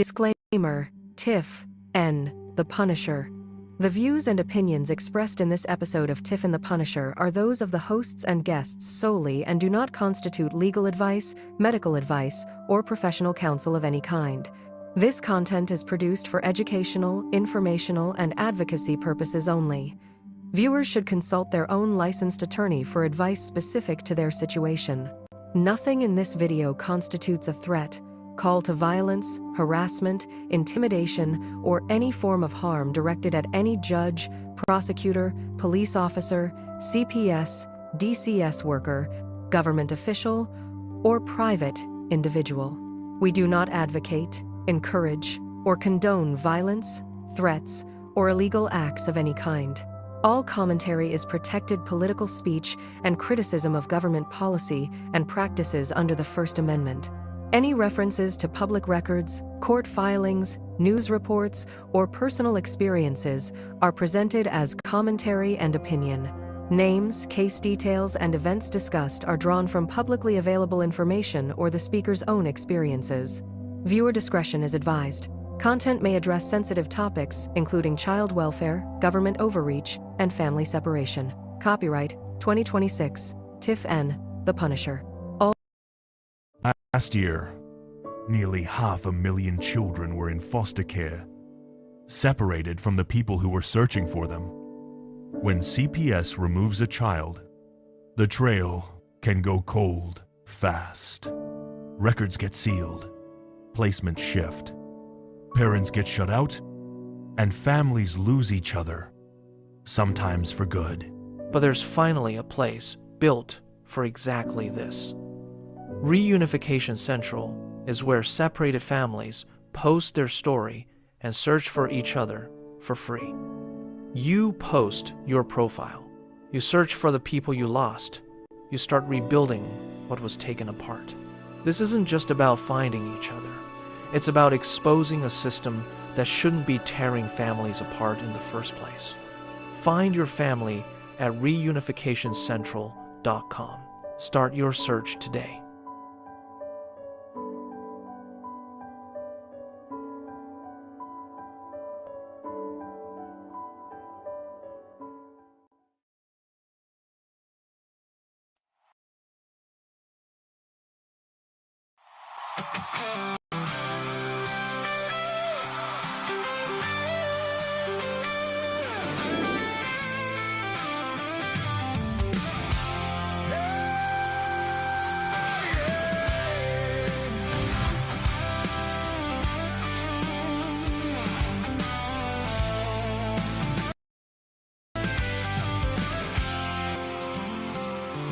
Disclaimer: TIFF, N, The Punisher. The views and opinions expressed in this episode of TIFF and The Punisher are those of the hosts and guests solely and do not constitute legal advice, medical advice, or professional counsel of any kind. This content is produced for educational, informational, and advocacy purposes only. Viewers should consult their own licensed attorney for advice specific to their situation. Nothing in this video constitutes a threat, call to violence, harassment, intimidation, or any form of harm directed at any judge, prosecutor, police officer, CPS, DCS worker, government official, or private individual. We do not advocate, encourage, or condone violence, threats, or illegal acts of any kind. All commentary is protected political speech and criticism of government policy and practices under the First Amendment. Any references to public records, court filings, news reports, or personal experiences are presented as commentary and opinion. Names, case details, and events discussed are drawn from publicly available information or the speaker's own experiences. Viewer discretion is advised. Content may address sensitive topics, including child welfare, government overreach, and family separation. Copyright 2026, TIFF N, The Punisher. Last year, nearly 500,000 children were in foster care, separated from the people who were searching for them. When CPS removes a child, the trail can go cold fast. Records get sealed, placements shift, parents get shut out, and families lose each other, sometimes for good. But there's finally a place built for exactly this. Reunification Central is where separated families post their story and search for each other for free. You post your profile. You search for the people you lost. You start rebuilding what was taken apart. This isn't just about finding each other. It's about exposing a system that shouldn't be tearing families apart in the first place. Find your family at reunificationcentral.com. Start your search today.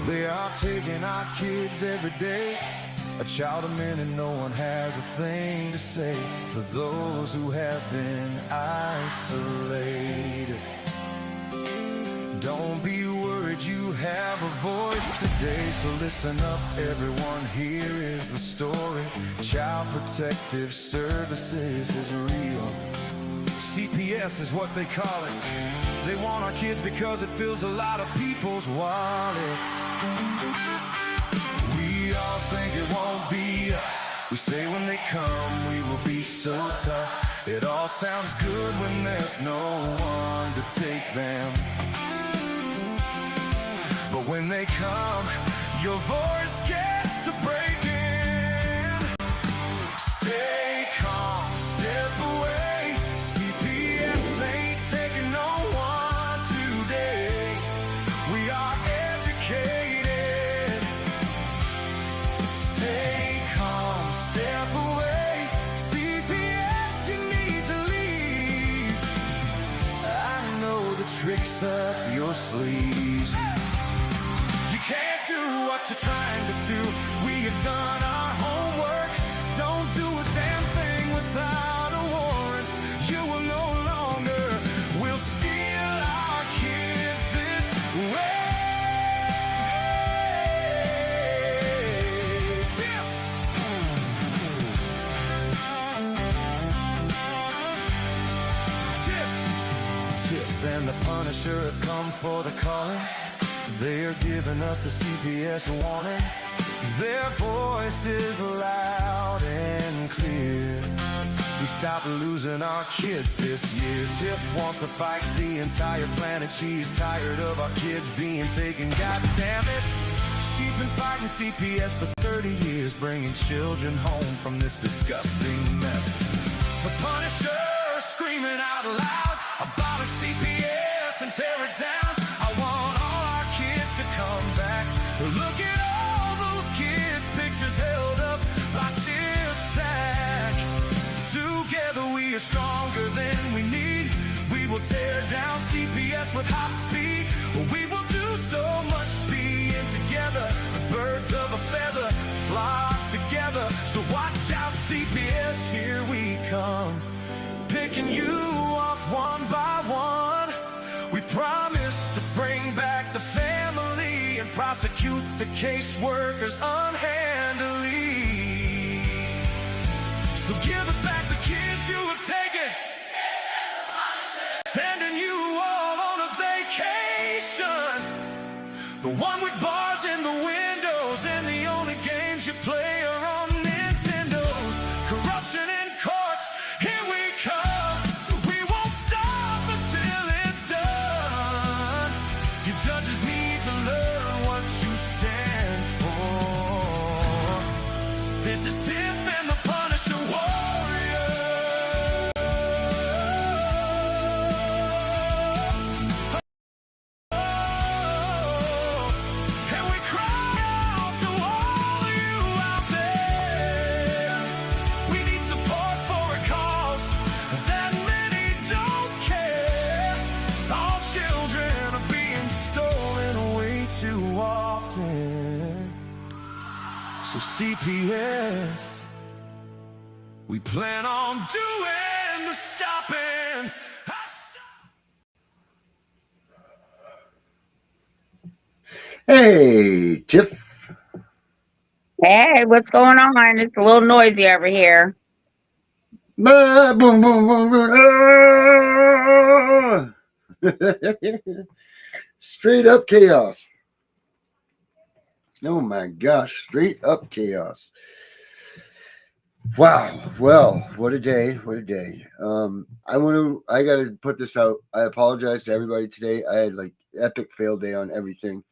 They are taking our kids every day. A child a minute, no one has a thing to say for those who have been isolated. Don't be worried, you have a voice today. So listen up, everyone, here is the story. Child Protective Services is real. CPS is what they call it. They want our kids because it fills a lot of people's wallets. We all think it won't be us. We say when they come we will be so tough. It all sounds good when there's no one to take them. But when they come, your voice gets to breaking. Stay calm, step away. CPS ain't taking no one today. We are educated. Stay calm, step away. CPS, you need to leave. I know the tricks up your sleeves. You can't do what you're trying to do. We have done our homework. Don't do a damn thing without a warrant. You will no longer will steal our kids this way. TIFF and the Punisher have come for the calling. They are giving us the CPS warning. Their voice is loud and clear. we stop losing our kids this year. Tiff wants to fight the entire planet. She's tired of our kids being taken. God damn it. She's been fighting CPS for 30 years, bringing children home from this disgusting mess. The Punisher screaming out loud about a CPS and tear it down. I want all our kids to come back. Look at all those kids' pictures held up by TIFF. Together we are stronger than we need. We will tear down CPS with hot speed. We will do so much being together. Birds of a feather flock together. So watch out, CPS, here we come. Picking you off one by one. We promise to bring back the family and prosecute the caseworkers unhandily. So give us back the kids you have taken. Sending you all on a vacation. The one with bars in the windows and the only games you play are on Nintendos. Corruption in courts, here we come. We won't stop until it's done. You judges need to learn what you stand for. This is Tiff and the Punisher Warrior. And we cry out to all you out there. We need support for a cause that many don't care. All children are being stolen way too often. So CPS, we plan on doing the stopping. Hey, Tiff. Hey, what's going on? It's a little noisy over here. Boom, boom, boom, boom. Straight up chaos. Oh my gosh, straight up chaos. Wow. Well, what a day. What a day. I gotta put this out. I apologize to everybody today. I had like epic fail day on everything.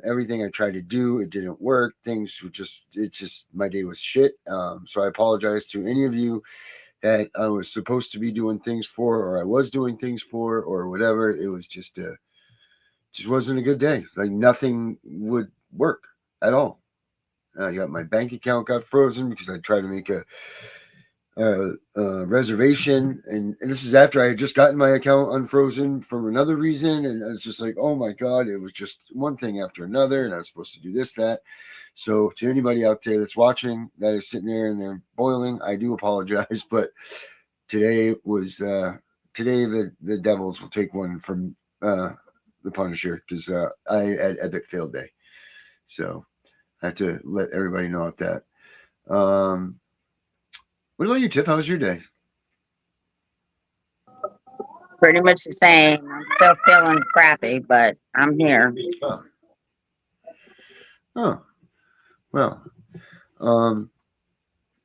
Everything I tried to do, it didn't work. Things were my day was shit. So I apologize to any of you that I was supposed to be doing things for, or I was doing things for, or whatever. It was just wasn't a good day. Like nothing would work at all. My bank account got frozen because I tried to make a reservation, and this is after I had just gotten my account unfrozen for another reason, and I was just like, oh my god, it was just one thing after another, and I was supposed to do this, that. So to anybody out there that's watching that is sitting there and they're boiling, I do apologize, but today the Devils will take one from the Punisher because I had epic fail day. So I have to let everybody know about that. What about you, Tiff? How was your day? Pretty much the same. I'm still feeling crappy, but I'm here. Oh. Well.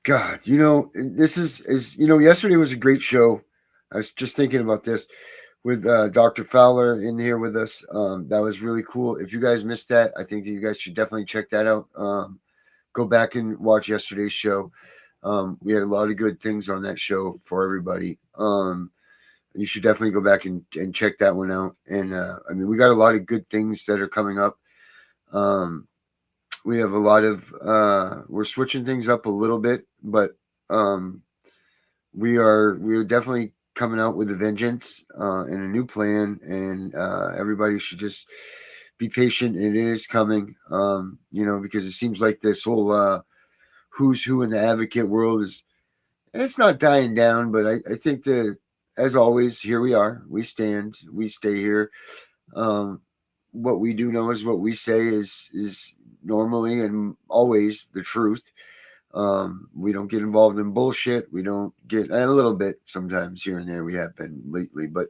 God, this is yesterday was a great show. I was just thinking about this with Dr. Fowler in here with us. That was really cool. If you guys missed that, I think that you guys should definitely check that out. Go back and watch yesterday's show. We had a lot of good things on that show for everybody. You should definitely go back and check that one out. And we got a lot of good things that are coming up. We have a lot of we're switching things up a little bit, but we are definitely coming out with a vengeance and a new plan, and everybody should just be patient. It is coming, because it seems like this whole who's who in the advocate world it's not dying down, but I think that, as always, here we are. We stand. We stay here. What we do know is what we say is normally and always the truth. We don't get involved in bullshit. We don't get a little bit sometimes here and there. We have been lately, but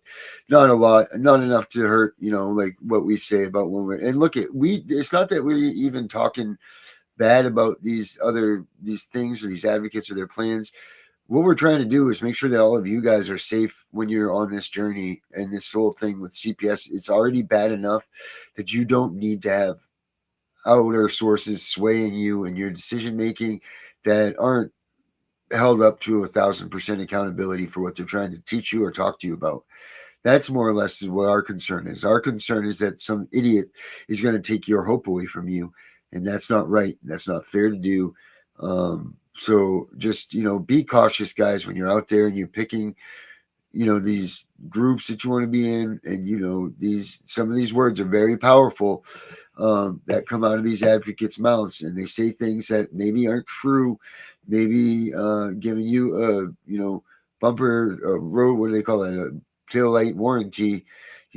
not a lot, not enough to hurt, like what we say about when we're, and look it's not that we're even talking bad about these things or these advocates or their plans. what we're trying to do is make sure that all of you guys are safe when you're on this journey. And this whole thing with CPS, it's already bad enough that you don't need to have outer sources swaying you in your decision making that aren't held up to 1,000% accountability for what they're trying to teach you or talk to you about. That's more or less what our concern is. Our concern is that some idiot is going to take your hope away from you, and that's not right. That's not fair to do. So just, be cautious, guys, when you're out there and you're picking, these groups that you want to be in. And, some of these words are very powerful that come out of these advocates' mouths, and they say things that maybe aren't true, maybe giving you a, bumper road, what do they call it? A tail light warranty,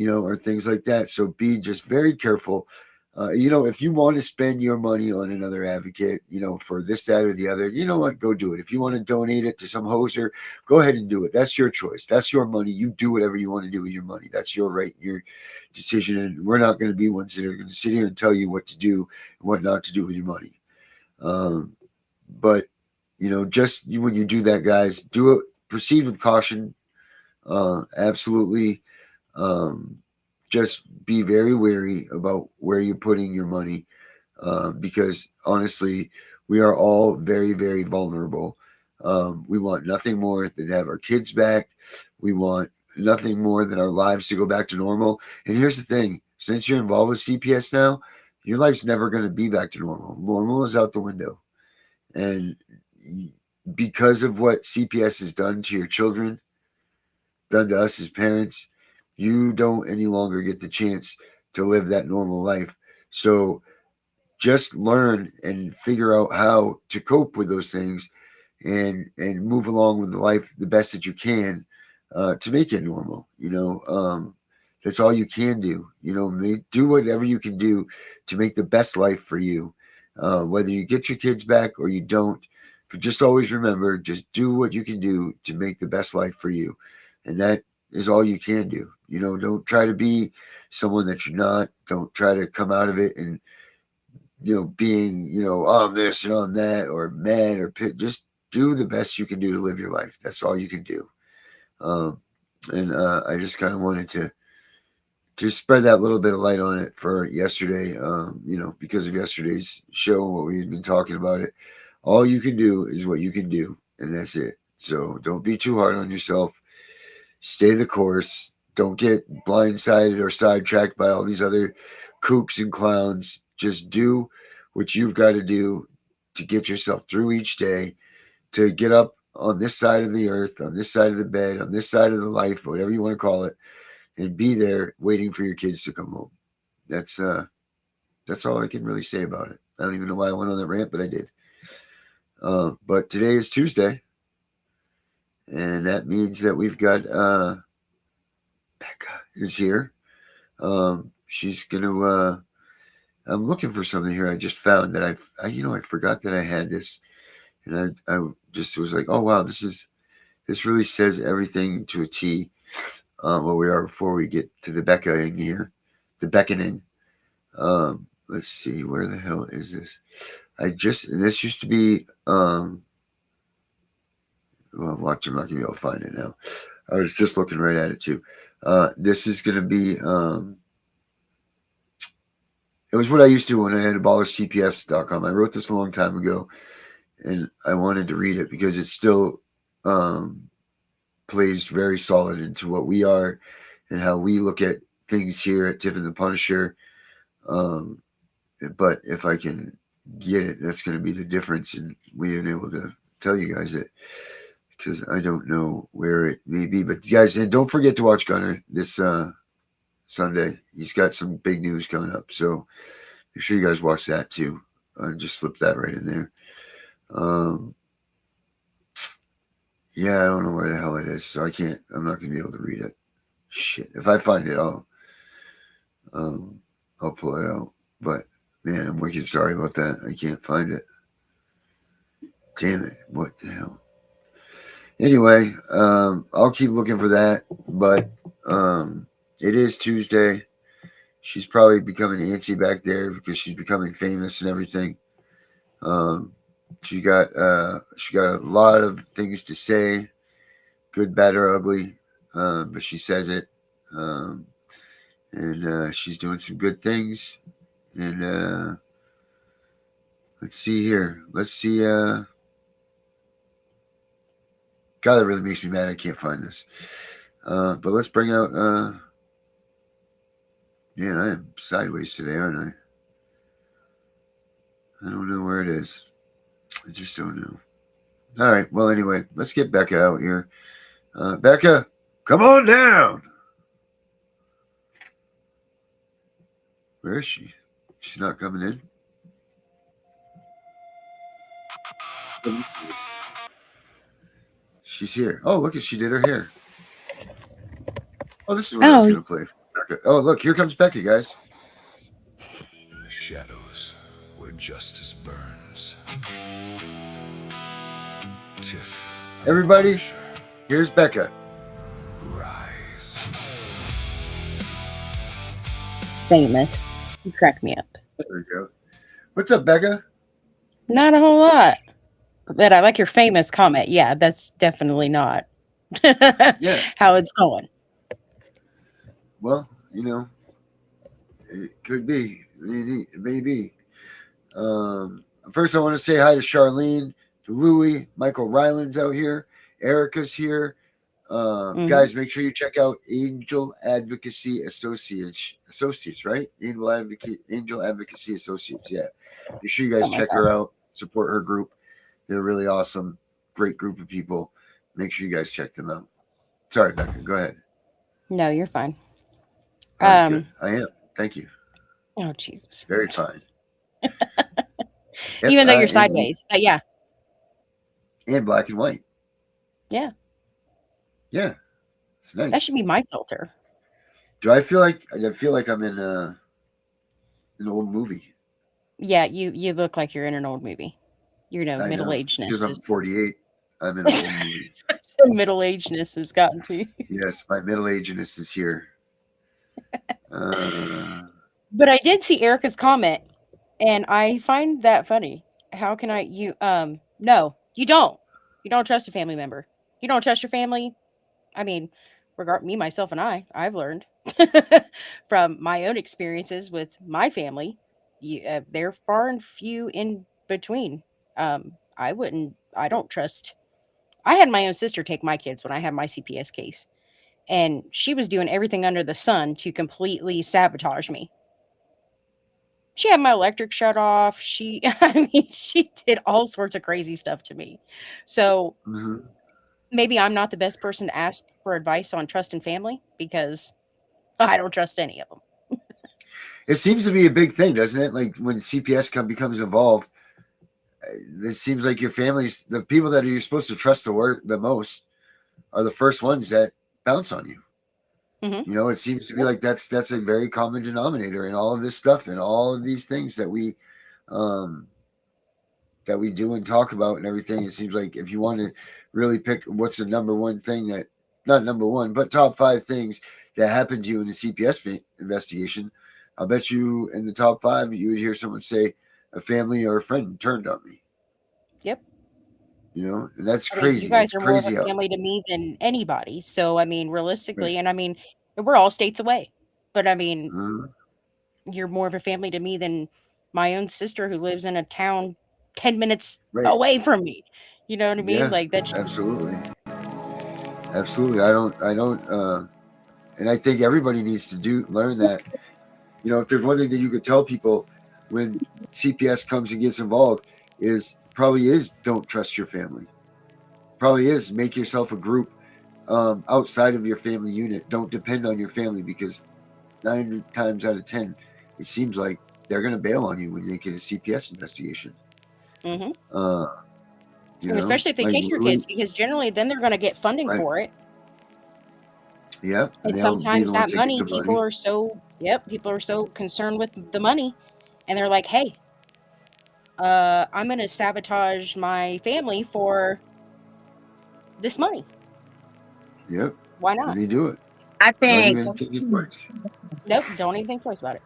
or things like that. So be just very careful. If you want to spend your money on another advocate, for this, that, or the other, you know what? Go do it. If you want to donate it to some hoser, go ahead and do it. That's your choice. That's your money. You do whatever you want to do with your money. That's your right, your decision. And we're not going to be ones that are going to sit here and tell you what to do and what not to do with your money. But, just when you do that, guys, do it. Proceed with caution. Absolutely. Just be very wary about where you're putting your money, because honestly, we are all very, very vulnerable. We want nothing more than to have our kids back. We want nothing more than our lives to go back to normal. And here's the thing, since you're involved with CPS now, your life's never going to be back to normal. Normal is out the window. And because of what CPS has done to your children, done to us as parents, you don't any longer get the chance to live that normal life. So just learn and figure out how to cope with those things and move along with the life the best that you can to make it normal. That's all you can do. Do whatever you can do to make the best life for you, whether you get your kids back or you don't. But just always remember, just do what you can do to make the best life for you. And that is all you can do. Don't try to be someone that you're not. Don't try to come out of it and, being, I'm this and I'm that, or mad or pit. Just do the best you can do to live your life. That's all you can do. And I just kind of wanted to spread that little bit of light on it for yesterday, because of yesterday's show, what we had been talking about it. All you can do is what you can do, and that's it. So don't be too hard on yourself. Stay the course. Don't get blindsided or sidetracked by all these other kooks and clowns. Just do what you've got to do to get yourself through each day, to get up on this side of the earth, on this side of the bed, on this side of the life, whatever you want to call it, and be there waiting for your kids to come home. That's all I can really say about it. I don't even know why I went on that rant, but I did. But today is Tuesday, and that means that we've got Becca is here. She's gonna. I'm looking for something here. I just found that I forgot that I had this, and I just was like, oh wow, this really says everything to a T. Where we are before we get to the beckoning here, the beckoning. Let's see, where the hell is this? This used to be. Well, watch, I'm not gonna be able to find it now. I was just looking right at it too. This is gonna be. It was what I used to when I had AbolishCPS.com. I wrote this a long time ago, and I wanted to read it because it still plays very solid into what we are and how we look at things here at TIFF and the Punisher. But if I can get it, that's going to be the difference in being able to tell you guys it, because I don't know where it may be. But guys, and don't forget to watch Gunner this Sunday. He's got some big news coming up, so make sure you guys watch that too. Just slip that right in there. Yeah, I don't know where the hell it is, so I'm not gonna be able to read it. Shit. If I find it, I'll pull it out. But man, I'm wicked sorry about that. I can't find it. Damn it. What the hell? Anyway, I'll keep looking for that. But it is Tuesday. She's probably becoming antsy back there because she's becoming famous and everything. She got a lot of things to say, good, bad, or ugly, but she says it, and she's doing some good things. And let's see here. Let's see. God, that really makes me mad. I can't find this. But let's bring out. Man, I am sideways today, aren't I? I don't know where it is. I just don't know. All right. Well, anyway, let's get Becca out here. Becca, come on down. Where is she? She's not coming in. She's here. Oh, look, she did her hair. Oh, this is what I was going to play. Becca. Oh, look, here comes Becca, guys. In the shadows where justice burns. TIFF. Everybody, here's Becca. Rise. Famous. You crack me up. There we go. What's up, Becca? Not a whole lot. But I like your famous comment. Yeah, that's definitely not how it's going. Well, you know, it could be. It may be. First, I want to say hi to Charlene, to Louie, Michael Ryland's out here. Erica's here. Guys, make sure you check out Angel Advocacy Associates, right? Angel Advocacy Associates, yeah. Make sure you guys check her out, support her group. They're really awesome, great group of people. Make sure you guys check them out. Sorry, Becca, go ahead. No, you're fine. Good. I am. Thank you. Oh, Jesus. Very fine. Even though you're sideways, but yeah. And black and white. Yeah. Yeah. It's nice. That should be my filter. Do I feel like I'm in an old movie? Yeah, you look like you're in an old movie. You know, middle-agedness. Because I'm 48. I'm in an old movie. So middle-agedness has gotten to you. Yes, my middle-agedness is here. But I did see Erica's comment, and I find that funny. How can no, you don't. You don't trust a family member. You don't trust your family. I mean, me, myself, and I've learned from my own experiences with my family. They're far and few in between. I don't trust. I had my own sister take my kids when I had my CPS case, and she was doing everything under the sun to completely sabotage me. She had my electric shut off. She did all sorts of crazy stuff to me. So maybe I'm not the best person to ask for advice on trust and family because I don't trust any of them. It seems to be a big thing, doesn't it? Like when CPS becomes involved, it seems like your family's the people that you're supposed to trust the most are the first ones that bounce on you. You know, it seems to be like that's a very common denominator in all of this stuff and all of these things that we do and talk about and everything. It seems like if you want to really pick what's the number one thing that not number one, but top 5 things that happened to you in the CPS investigation, I'll bet you in the top 5 you would hear someone say a family or a friend turned on me. Yep. You know, and that's crazy. You guys are more of a family to me than anybody. So, I mean, realistically, and I mean, we're all states away. But, I mean, you're more of a family to me than my own sister who lives in a town 10 minutes away from me. You know what I mean? Yeah, like that's absolutely. Absolutely. I don't, and I think everybody needs to learn that, you know, if there's one thing that you could tell people when CPS comes and gets involved probably is don't trust your family. Probably is make yourself a group outside of your family unit. Don't depend on your family because 9 times out of 10, it seems like they're going to bail on you when they get a CPS investigation. And especially if they take your kids, because generally then they're going to get funding for it. Yeah. And sometimes that money, people are so concerned with the money and they're like, hey, I'm going to sabotage my family for this money. Yep. Why not? And they do it. I think. Nope. Don't even think twice about it.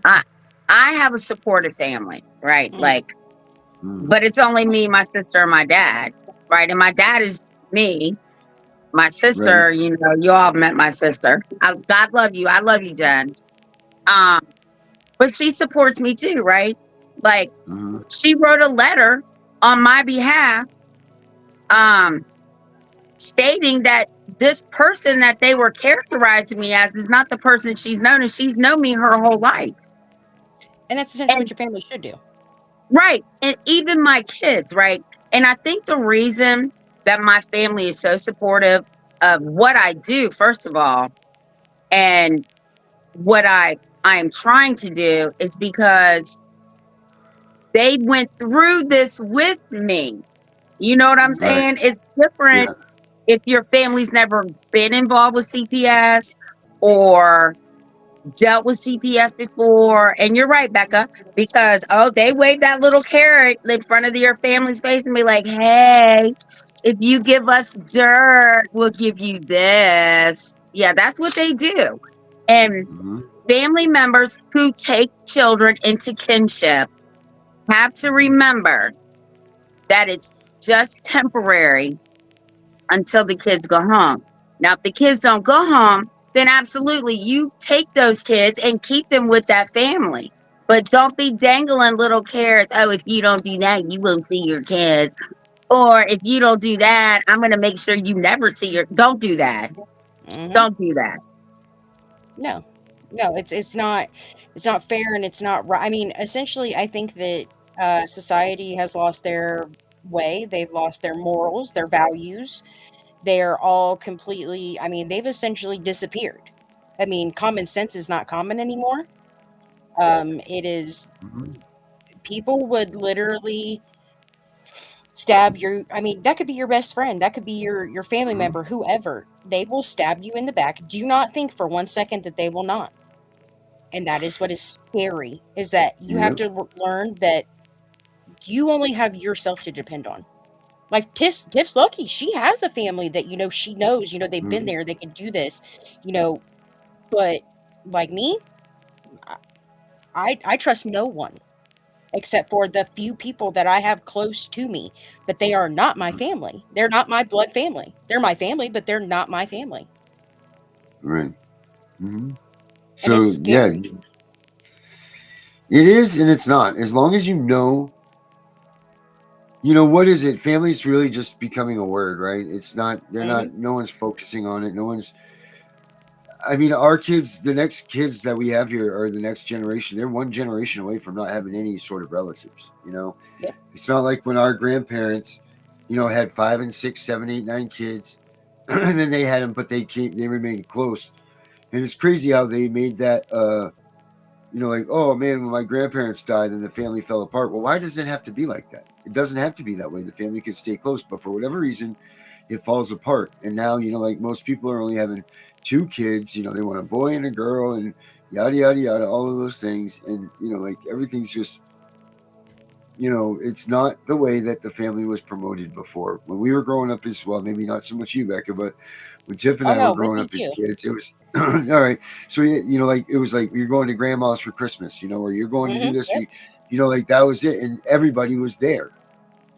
I have a supportive family, right? Like but it's only me, my sister, and my dad, right? And my dad is me. My sister, Right. you know, you all met my sister. God love you. I love you, Jen. Um, but she supports me too, right? Like Mm-hmm. she wrote a letter on my behalf, um, stating that this person that they were characterizing me as is not the person she's known, and she's known me her whole life. And that's essentially what And your family should do. right, and even my kids, right? And I think the reason that my family is so supportive of what I do, first of all, and what I am trying to do is because they went through this with me. You know what I'm Right. saying? It's different Yeah. if your family's never been involved with CPS or dealt with CPS before. And you're right, Becca, because they wave that little carrot in front of your family's face and be like, hey, if you give us dirt, we'll give you this. Yeah, that's what they do. And Mm-hmm. family members who take children into kinship have to remember that it's just temporary until the kids go home. Now, if the kids don't go home, then absolutely you take those kids and keep them with that family. But don't be dangling little carrots. Oh, if you don't do that, you won't see your kids. Or if you don't do that, I'm going to make sure you never see your. Don't do that. Mm-hmm. Don't do that. No, no, it's not fair, and it's not right. I mean, essentially, I think that society has lost their way. They've lost their morals, their values. They're all completely. I mean, they've essentially disappeared. I mean, common sense is not common anymore. It is. Mm-hmm. People would literally stab your. I mean, that could be your best friend. That could be your family Mm-hmm. member, whoever. They will stab you in the back. Do not think for 1 second that they will not. And that is what is scary, is that you have Yep. to learn that you only have yourself to depend on. Like Tiff's lucky. She has a family that, she knows, they've been Mm-hmm. there, they can do this, you know, but like me, I trust no one except for the few people that I have close to me, but they are not my family. They're not my blood family. They're my family, but they're not my family. Right. Mm-hmm. And it's So yeah, scary. it is and it's not. As long as what is it? Family's really just becoming a word, right? It's not. They're not. Hmm. No one's focusing on it. No one's. I mean, our kids, the next kids that we have here are the next generation. They're one generation away from not having any sort of relatives. Yep. It's not like when our grandparents, had 5 and 6, 7, 8, 9 kids, and then they had them, but they remained close. And it's crazy how they made that. Like, oh man, when my grandparents died, then the family fell apart. Well, why does it have to be like that? It doesn't have to be that way. The family could stay close, but for whatever reason, it falls apart. And now, like most people are only having 2 kids. They want a boy and a girl, and yada yada yada, all of those things. And like everything's just, it's not the way that the family was promoted before. When we were growing up as well, maybe not so much you, Becca, but when Tiff and Oh I were no, with growing me up as too. kids, it was all right. So like it was like you're going to grandma's for Christmas, or you're going to do this. Yep. Like that was it, and everybody was there,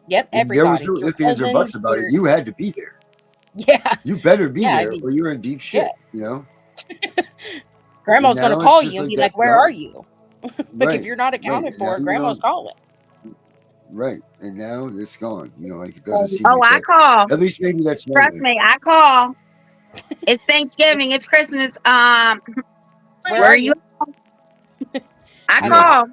Yep, and there was everybody. no Your ifs, ands, or buts cousins, about it. You had to be there. yeah. You better be Yeah, I there, mean, or you're in deep yeah. shit. And Grandma's gonna now it's call just you and like be like, that's "Where are gone. you?" Like if Right, you're not right. accounted And now for, Grandma's calling. right, and now it's gone. Like it doesn't seem Oh, like I that. call. At least maybe that's my Trust life. me, I call. It's Thanksgiving. It's Christmas. Where Where are are you? you? I I mean, Right. call.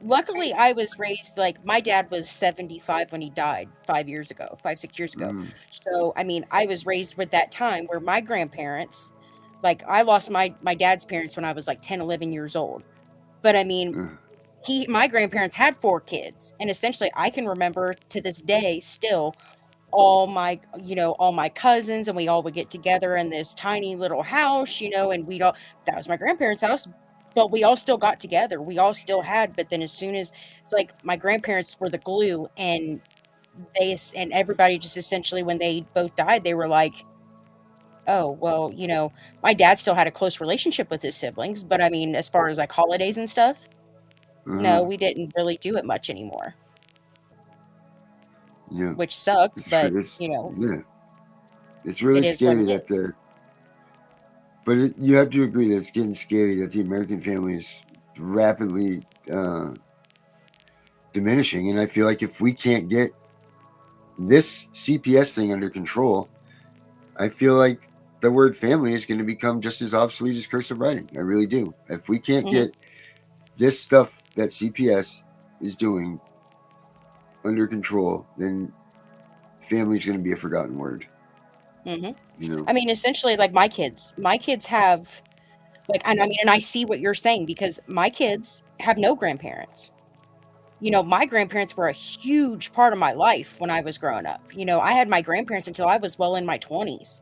luckily I was raised like my dad was 75 when he died 5 years ago, 5, 6 years ago. Mm, So I mean, I was raised with that time where my grandparents, like I lost my dad's parents when I was like 10, 11 years old. But I mean, mm, my grandparents had 4 kids, and essentially I can remember to this day still all my cousins, and we all would get together in this tiny little house, and that was my grandparents' house, but we all still got together. We all still had, but then as soon as it's like my grandparents were the glue, and and everybody just essentially when they both died, they were like, oh, well, my dad still had a close relationship with his siblings, but I mean, as far as like holidays and stuff, no, mm. we didn't really do it much anymore. Yeah. which sucked, but It's you know, yeah. It's really it is what scary it that is. you have to agree that it's getting scary that the American family is rapidly diminishing. And I feel like if we can't get this CPS thing under control, I feel like the word family is going to become just as obsolete as cursive writing. I really do. If we can't Mhm. get this stuff that CPS is doing under control, then family is going to be a forgotten word. Mhm. You know, I mean, essentially, like my kids have like, and I mean, and I see what you're saying because my kids have no grandparents. You know, my grandparents were a huge part of my life when I was growing up. You know, I had my grandparents until I was well in my 20s.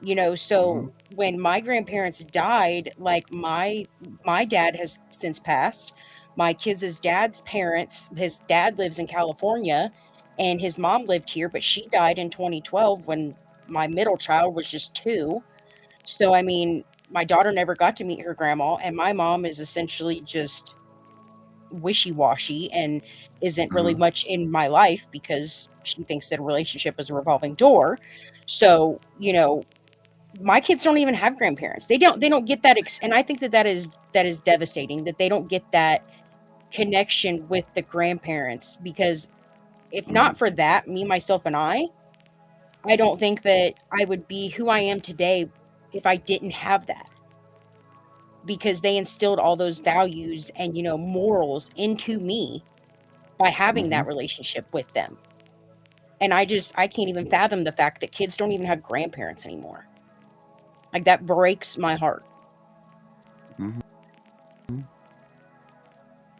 You know, Mhm. so when my grandparents died, like my dad has since passed. My kids' dad's parents, his dad lives in California and his mom lived here, but she died in 2012 when my middle child was just 2. So I mean, my daughter never got to meet her grandma and my mom is essentially just wishy-washy and isn't really Mhm. much in my life because she thinks that a relationship is a revolving door. So, you know, my kids don't even have grandparents. They don't get that and I think that that is devastating that they don't get that connection with the grandparents because if Mhm. not for that, me, myself, and I don't think that I would be who I am today if I didn't have that. Because they instilled all those values and, you know, morals into me by having that Mhm. relationship with them. And I can't even fathom the fact that kids don't even have grandparents anymore. Like, that breaks my heart. Mhm.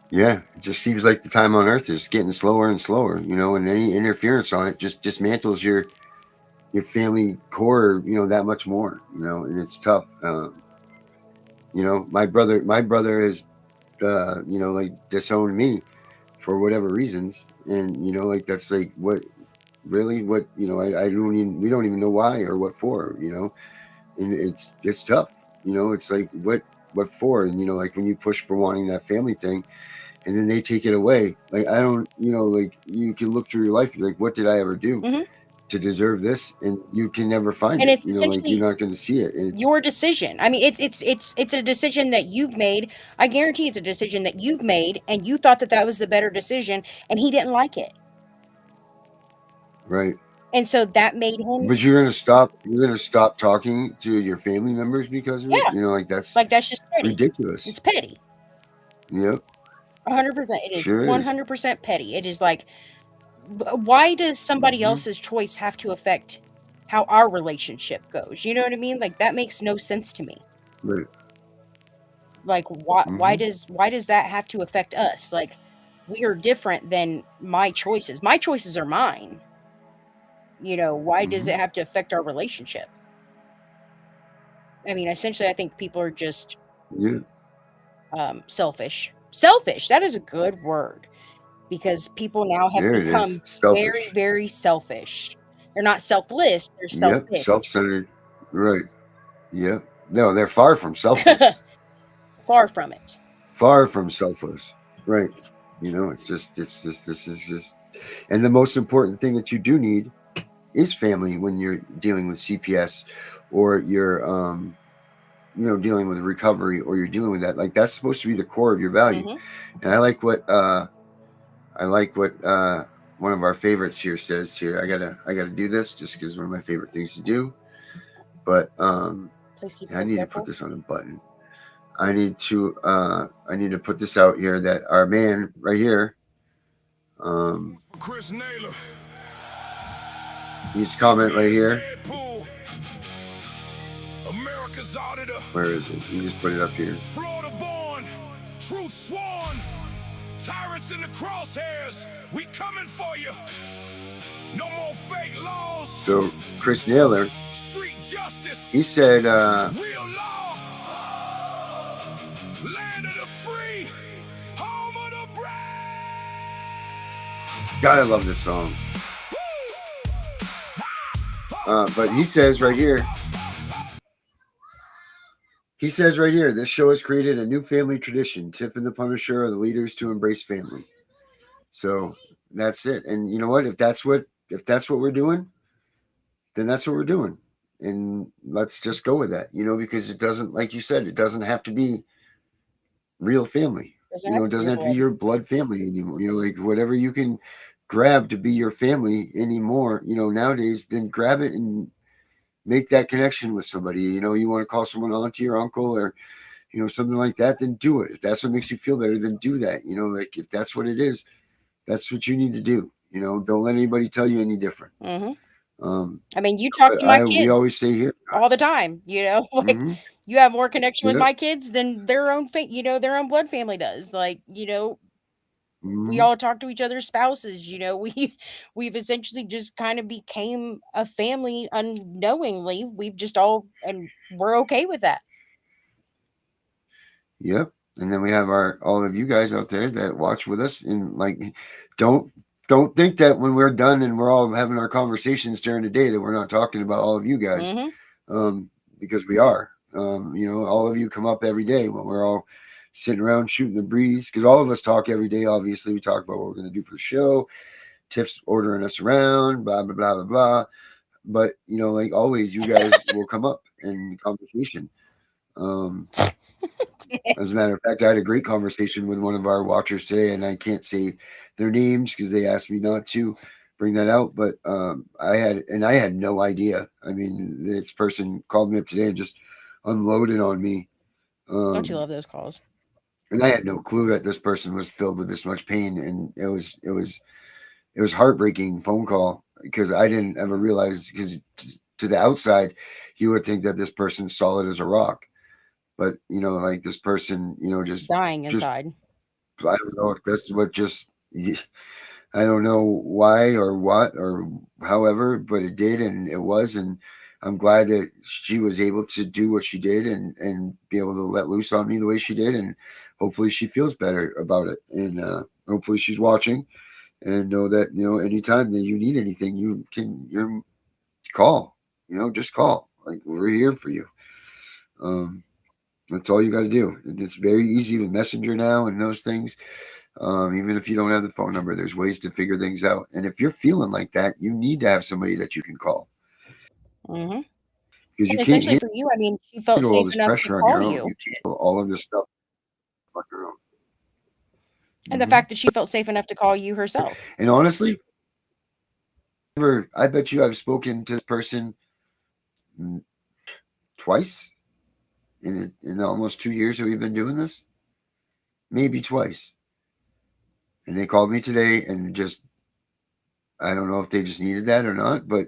Yeah, it just seems like the time on Earth is getting slower and slower. You know, and any interference on it just dismantles your family core. You know, that much more. You know, and it's tough. You know, my brother has you know, like disowned me for whatever reasons, and you know, like that's like what really what you know I don't even we don't even know why or what for. You know, and it's tough. You know, it's like what for, and you know, like when you push for wanting that family thing and then they take it away. Like I don't, you know, like you can look through your life, you're like, what did I ever do Mhm. to deserve this? And you can never find And it. it's You know, like you're essentially not going to see it. your decision. I mean, it's a decision that you've made. I guarantee it's a decision that you've made, and you thought that that was the better decision, and he didn't like it. Right. And so that made him But you're gonna stop talking to your family members because of it. yeah, You know, like that's like, that's just petty. ridiculous. It's petty. Yep, 100%. It is sure is. 100% petty. It is like, why does somebody Hmm. else's choice have to affect how our relationship goes? You know what I mean? Like, that makes no sense to me. Right. Like, why Hmm. does that have to affect us? Like, we are different than my choices. My choices are mine. You know, why does Hmm. it have to affect our relationship? I mean, essentially, I think people are just Yeah. selfish. Selfish. That is a good word because people now have There it is. become very, Selfish. very selfish. They're not selfless. They're Yep. selfish. Self-centered. Right. Yep. No, they're far from selfless. Far from it. Far from selfless. Right. You know, it's just this is just and the most important thing that you do need is family when you're dealing with CPS or you're you know, dealing with recovery or you're dealing with that. Like that's supposed to be the core of your value. Hmm. And I like what one of our favorites here says here. I gotta do this just because it's one of my favorite things to do. But Please keep I real need to put careful. this on a button. I need to put this out here that our man right here, um, Chris Naylor, his comment right CPS here. Deadpool, America's auditor, Where is it? You just put it up here. Florida born, truth sworn, tyrants in the crosshairs, we coming for you. No more fake laws, So Chris Naylor, street justice, he said, real law, land of the free, home of the brave. God, I love this song. But he says right here, this show has created a new family tradition. Tiff and the Punisher are the leaders to embrace family. So that's it. And you know what? If that's what we're doing, then that's what we're doing. And let's just go with that, because it doesn't, like you said, it doesn't have to be real family. Doesn't have It to be doesn't your have to be blood. your blood family anymore. Like whatever you can grab to be your family anymore, nowadays, then grab it and make that connection with somebody. You want to call someone auntie or uncle or, something like that, then do it. If that's what makes you feel better, then do that. Like if that's what it is, that's what you need to do. Don't let anybody tell you any different. Mhm. Um, I mean, you talk but to my we kids always say here, all the time, like, mm-hmm, you have more connection with yep, my kids than their own their own blood family does. Like, we mm-hmm, all talk to each other's spouses, we've essentially just kind of became a family unknowingly. We've just all and we're okay with that. yep. And then we have all of you guys out there that watch with us, and like, don't don't think that when we're done and we're all having our conversations during the day that we're not talking about all of you guys, Mhm. um, because we are. All of you come up every day when we're all sitting around shooting the breeze, because all of us talk every day. Obviously, we talk about what we're going to do for the show. Tiff's ordering us around, blah blah blah blah blah. But like always, you guys will come up in conversation. Um, as a matter of fact, I had a great conversation with one of our watchers today, and I can't say their names because they asked me not to bring that out. But I had no idea. I mean, this person called me up today and just unloaded on me, Don't you um, love those calls? and I had no clue that this person was filled with this much pain, and it was heartbreaking phone call because I didn't ever realize, because to the outside, you would think that this person's solid as a rock, but like this person, Dying just inside. I don't know if that's what just I don't know why or what or however, but it did, and it was, and I'm glad that she was able to do what she did and be able to let loose on me the way she did, and hopefully she feels better about it, and hopefully she's watching and know that anytime that you need anything, you call, just call. Like we're here for you. Um, that's all you got to do, and it's very easy with Messenger now and those things. Even if you don't have the phone number, there's ways to figure things out. And if you're feeling like that, you need to have somebody that you can call Mhm. because you And can't essentially for you, I mean, she felt handle all safe this enough to pressure on call your own. you. You can't handle all of this stuff on your own. And the Hmm. fact that she felt safe enough to call you herself. And honestly, I bet you I've spoken to this person mm, twice in the almost 2 years that we've been doing this, maybe twice. And they called me today and just I don't know if they just needed that or not, but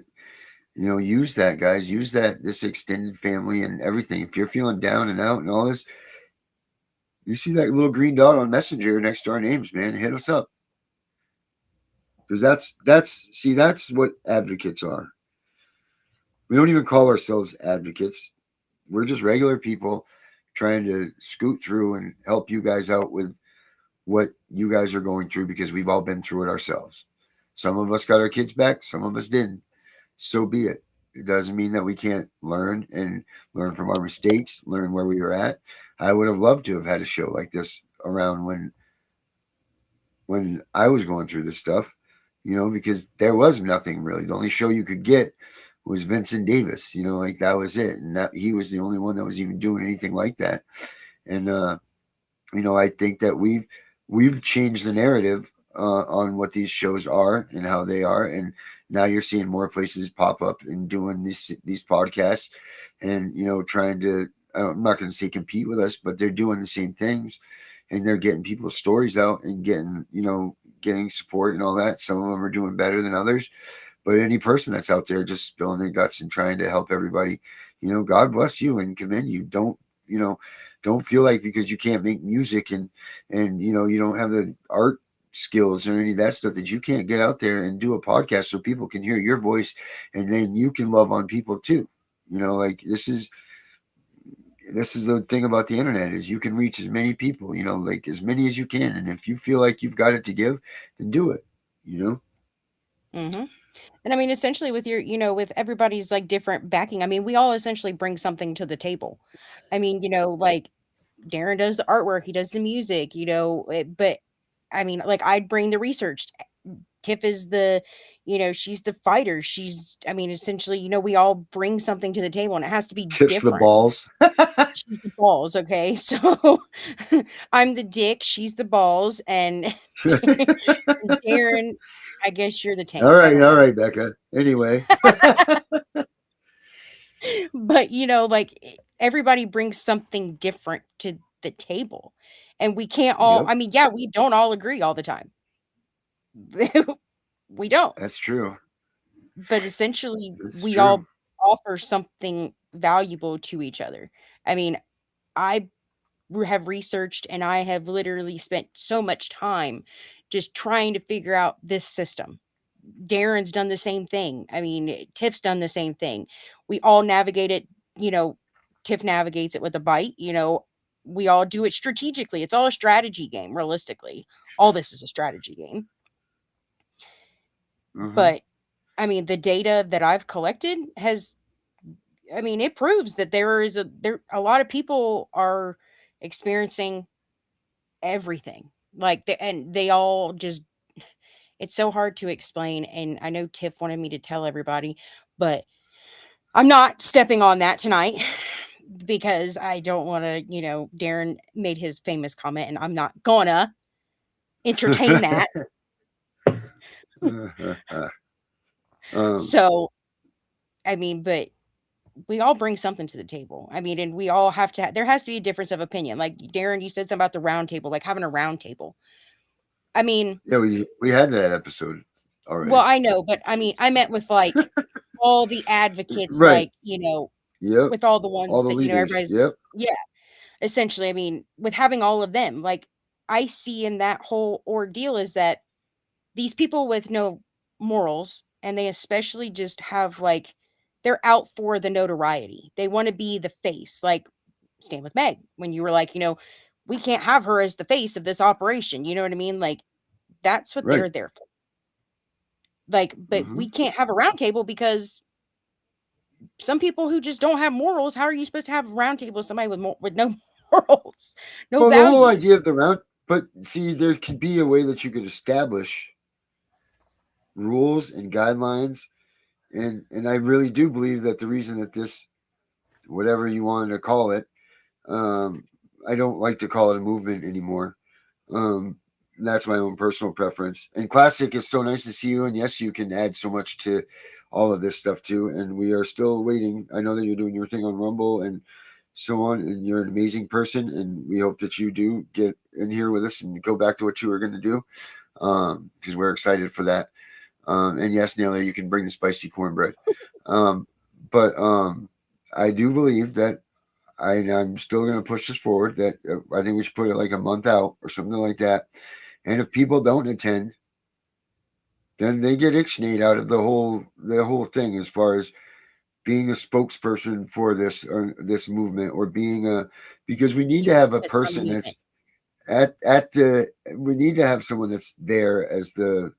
use that, guys. Use that, this extended family and everything. If you're feeling down and out and all this, you see that little green dot on Messenger next to our names, man. Hit us up because that's what advocates are. We don't even call ourselves advocates. We're just regular people trying to scoot through and help you guys out with what you guys are going through because we've all been through it ourselves. Some of us got our kids back, some of us didn't. So be it. It doesn't mean that we can't learn and learn from our mistakes, learn where we were at. I would have loved to have had a show like this around when I was going through this stuff, because there was nothing really. The only show you could get was Vincent Davis, like that was it. And that he was the only one that was even doing anything like that. And I think that we've changed the narrative on what these shows are and how they are, and now you're seeing more places pop up and doing these podcasts, and trying to. I'm not going to say compete with us, but they're doing the same things, and they're getting people's stories out and getting support and all that. Some of them are doing better than others, but any person that's out there just spilling their guts and trying to help everybody, God bless you and commend you. You know, don't feel like because you can't make music and you don't have the art skills or any of that stuff that you can't get out there and do a podcast so people can hear your voice and then you can love on people too. Like this is the thing about the internet is you can reach as many people, like as many as you can. And if you feel like you've got it to give, then do it, you know? Mhm. And I mean, essentially with with everybody's like different backing, I mean, we all essentially bring something to the table. I mean, like Darren does the artwork, he does the music, but I mean, like I'd bring the research. Tiff is the, she's the fighter. I mean, essentially, we all bring something to the table, and it has to be Tips the different. balls. She's the balls, okay? So I'm the dick, she's the balls, and Darren, I guess you're the tank. All right, Becca. Anyway. But like everybody brings something different to the table, and we can't all. Yep. I mean, yeah, we don't all agree all the time. We don't. That's true. But essentially, That's we true. all offer something valuable to each other. I mean, I have researched, and I have literally spent so much time just trying to figure out this system. Darren's done the same thing. I mean, Tiff's done the same thing. We all navigate it, Tiff navigates it with a bite, we all do it strategically. It's all a strategy game, realistically. All this is a strategy game. Mhm. But I mean, the data that I've collected it proves that a lot of people are experiencing everything. And they all just, it's so hard to explain. And I know Tiff wanted me to tell everybody, but I'm not stepping on that tonight because I don't want to, Darren made his famous comment, and I'm not gonna entertain that. So, I mean, but we all bring something to the table. I mean, and we all have to, there has to be a difference of opinion. Like Darren, you said something about the round table, like having a round table. I mean, yeah, we had that episode already. Well, I know, but I mean, I meant with like all the advocates, Right. like, Yep. with all the ones All the that, leaders. everybody's, Yep. yeah, essentially. I mean, with having all of them, like I see in that whole ordeal is that these people with no morals, and they especially just have like, they're out for the notoriety. They want to be the face, like Stand With Meg, when you were like, we can't have her as the face of this operation. You know what I mean? Like, that's what Right. they're there for. Like, but we can't have a round table because some people who just don't have morals, how are you supposed to have a round table with somebody with no morals, no Well, values? the whole idea of the round, but see, there could be a way that you could establish rules and guidelines, and I really do believe that the reason that this, whatever you wanted to call it, I don't like to call it a movement anymore. That's my own personal preference. And Classic, it's so nice to see you. And yes, you can add so much to all of this stuff too. And we are still waiting. I know that you're doing your thing on Rumble and so on, and you're an amazing person. And we hope that you do get in here with us and go back to what you were going to do, because we're excited for that. And yes, Naylor, you can bring the spicy cornbread. But I do believe that I'm still going to push this forward, that I think we should put it like a month out or something like that. And if people don't attend, then they get ixnayed out of the whole thing, as far as being a spokesperson for this movement, or being because we need to have a person that's we need to have someone that's there as the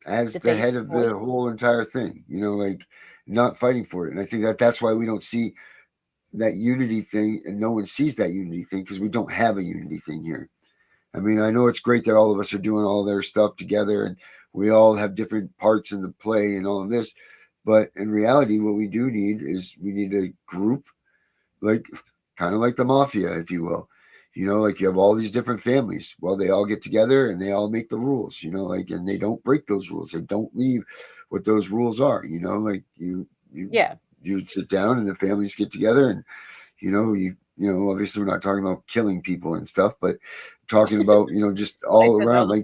head of the whole entire thing, like not fighting for it. And I think that's why we don't see that unity thing, and no one sees that unity thing, because we don't have a unity thing here. I mean, I know it's great that all of us are doing all their stuff together, and we all have different parts in the play and all of this, but in reality, what we do need is we need a group, like kind of like the mafia, if you will. Like you have all these different families. Well, they all get together and they all make the rules, and they don't break those rules. They don't leave what those rules are, like you sit down and the families get together, and obviously we're not talking about killing people and stuff, but talking about just all around, like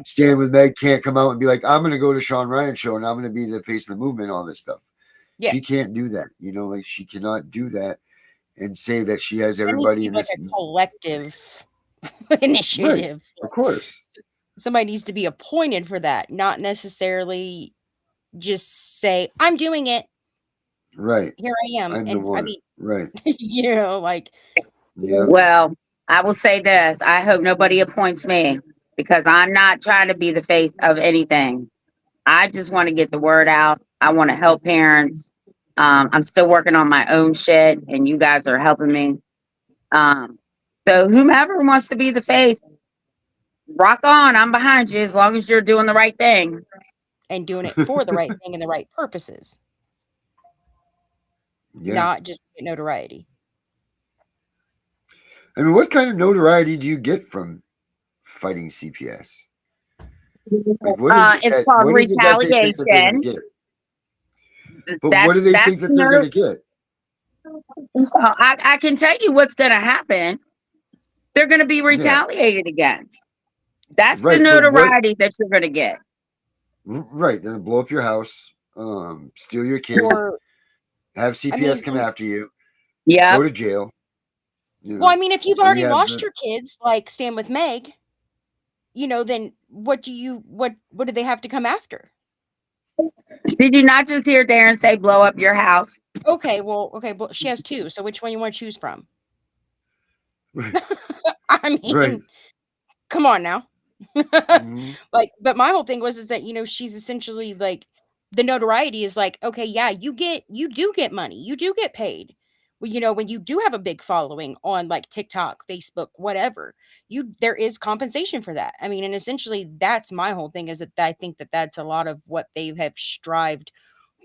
Stand With Meg can't come out and be like, I'm going to go to Sean Ryan's show and I'm going to be the face of the movement, all this stuff. She can't do that. Like she cannot do that and say that she has everybody in like this a collective initiative. Right. Of course, somebody needs to be appointed for that, not necessarily just say, I'm doing it. Right. Here I am. I'm the one. Right. Well, I will say this. I hope nobody appoints me, because I'm not trying to be the face of anything. I just want to get the word out. I want to help parents. I'm still working on my own shit, and you guys are helping me. So whomever wants to be the face, rock on. I'm behind you as long as you're doing the right thing. And doing it for the right thing and the right purposes, Yeah. not just get notoriety. I mean, what kind of notoriety do you get from fighting CPS? Like, It's called what is it that they think that they're going to retaliation. get? But what do they think that they're going to get? I can tell you what's going to happen. They're going to be retaliated against. That's Right, the but notoriety that you're going to get. Right. They're going to blow up your house, steal your kid, Or, have CPS come after you, yeah, go to jail. You know, well, I mean, if you've and already you have lost the- your kids, like Stand With Meg, you know, then what do they have to come after? Did you not just hear Darren say blow up your house? Okay, well, she has two, so which one you want to choose from? Right. I mean, Right. come on now. Mhm. Like, but my whole thing was that, you know, she's essentially like, the notoriety is like, okay, yeah, you do get money, you do get paid. Well, you know, when you do have a big following on like TikTok, Facebook, whatever, there is compensation for that. I mean, and essentially that's my whole thing, is that I think that that's a lot of what they have strived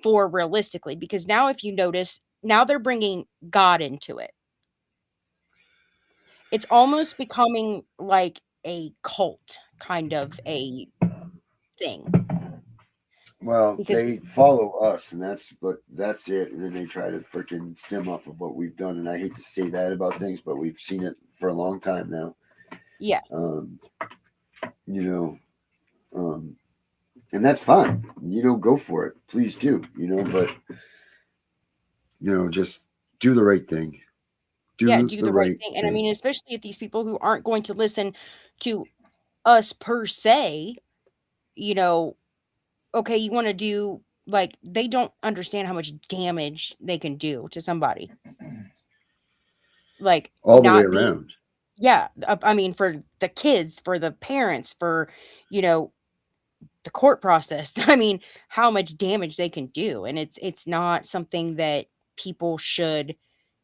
for realistically, because now if you notice, now they're bringing God into it. It's almost becoming like a cult kind of a thing. Well, Because they follow us, and that's it. And then they try to freaking stem off of what we've done. And I hate to say that about things, but we've seen it for a long time now. yeah, You know, and that's fine. You know, go for it, please do. You know, but you know, just do the right thing. do the right thing. And I mean, especially if these people who aren't going to listen to us per se, you know, okay, you want to do, like, they don't understand how much damage they can do to somebody. Like, all the way not being, around. yeah, I mean, for the kids, for the parents, for, you know, the court process. I mean, how much damage they can do. And it's not something that people should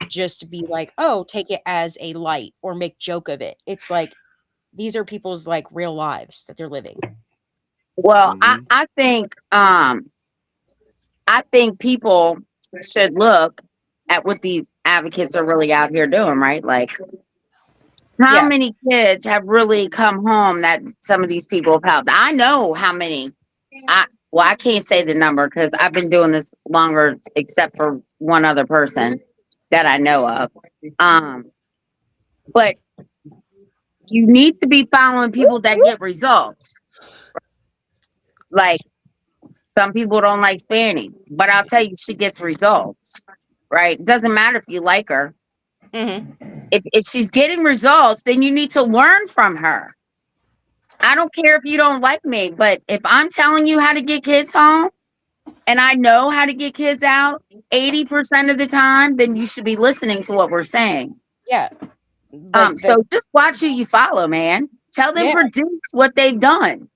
just be like, oh, take it as a light or make joke of it. It's like, these are people's like real lives that they're living. Well, Mhm. I think people should look at what these advocates are really out here doing, right? Like, how Yeah. many kids have really come home that some of these people have helped? I know how many. I can't say the number because I've been doing this longer, except for one other person that I know of. But you need to be following people that get results. Like, some people don't like Fanny, but I'll tell you, she gets results, right? It doesn't matter if you like her. Mm-hmm. If she's getting results, then you need to learn from her. I don't care if you don't like me, but if I'm telling you how to get kids home and I know how to get kids out 80% of the time, then you should be listening to what we're saying. Yeah. Like So just watch who you follow, man. Tell them produce what they've done.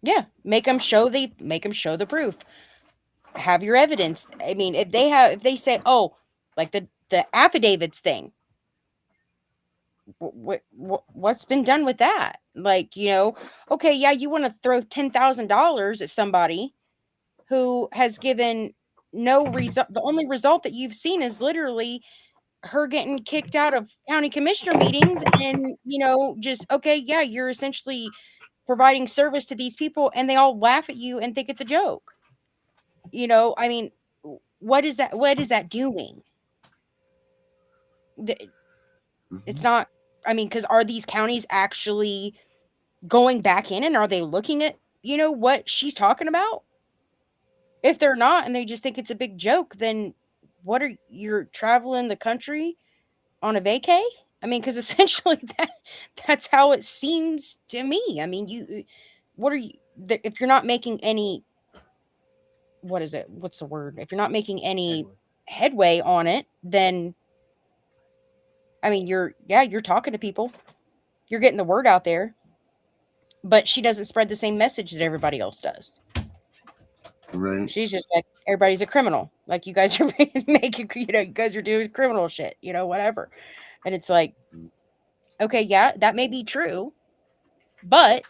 Yeah. Make them show the proof. Have your evidence. I mean, if they say, oh, like the affidavits thing, what's been done with that? Like, you know, okay, yeah, you want to throw $10,000 at somebody who has given no result. The only result that you've seen is literally her getting kicked out of county commissioner meetings, and, you know, just, okay, yeah, you're essentially providing service to these people and they all laugh at you and think it's a joke. You know, I mean, what is that doing? It's not, I mean, because are these counties actually going back in and are they looking at, you know, what she's talking about? If they're not and they just think it's a big joke, then you're traveling the country on a vacay? I mean, because essentially that's how it seems to me. I mean, if you're not making any, what's the word? If you're not making any headway on it, then, I mean, you're talking to people. You're getting the word out there. But she doesn't spread the same message that everybody else does. Right. She's just like, everybody's a criminal. Like, you guys are making, you know, you guys are doing criminal shit, you know, whatever. And it's like, okay, yeah, that may be true, But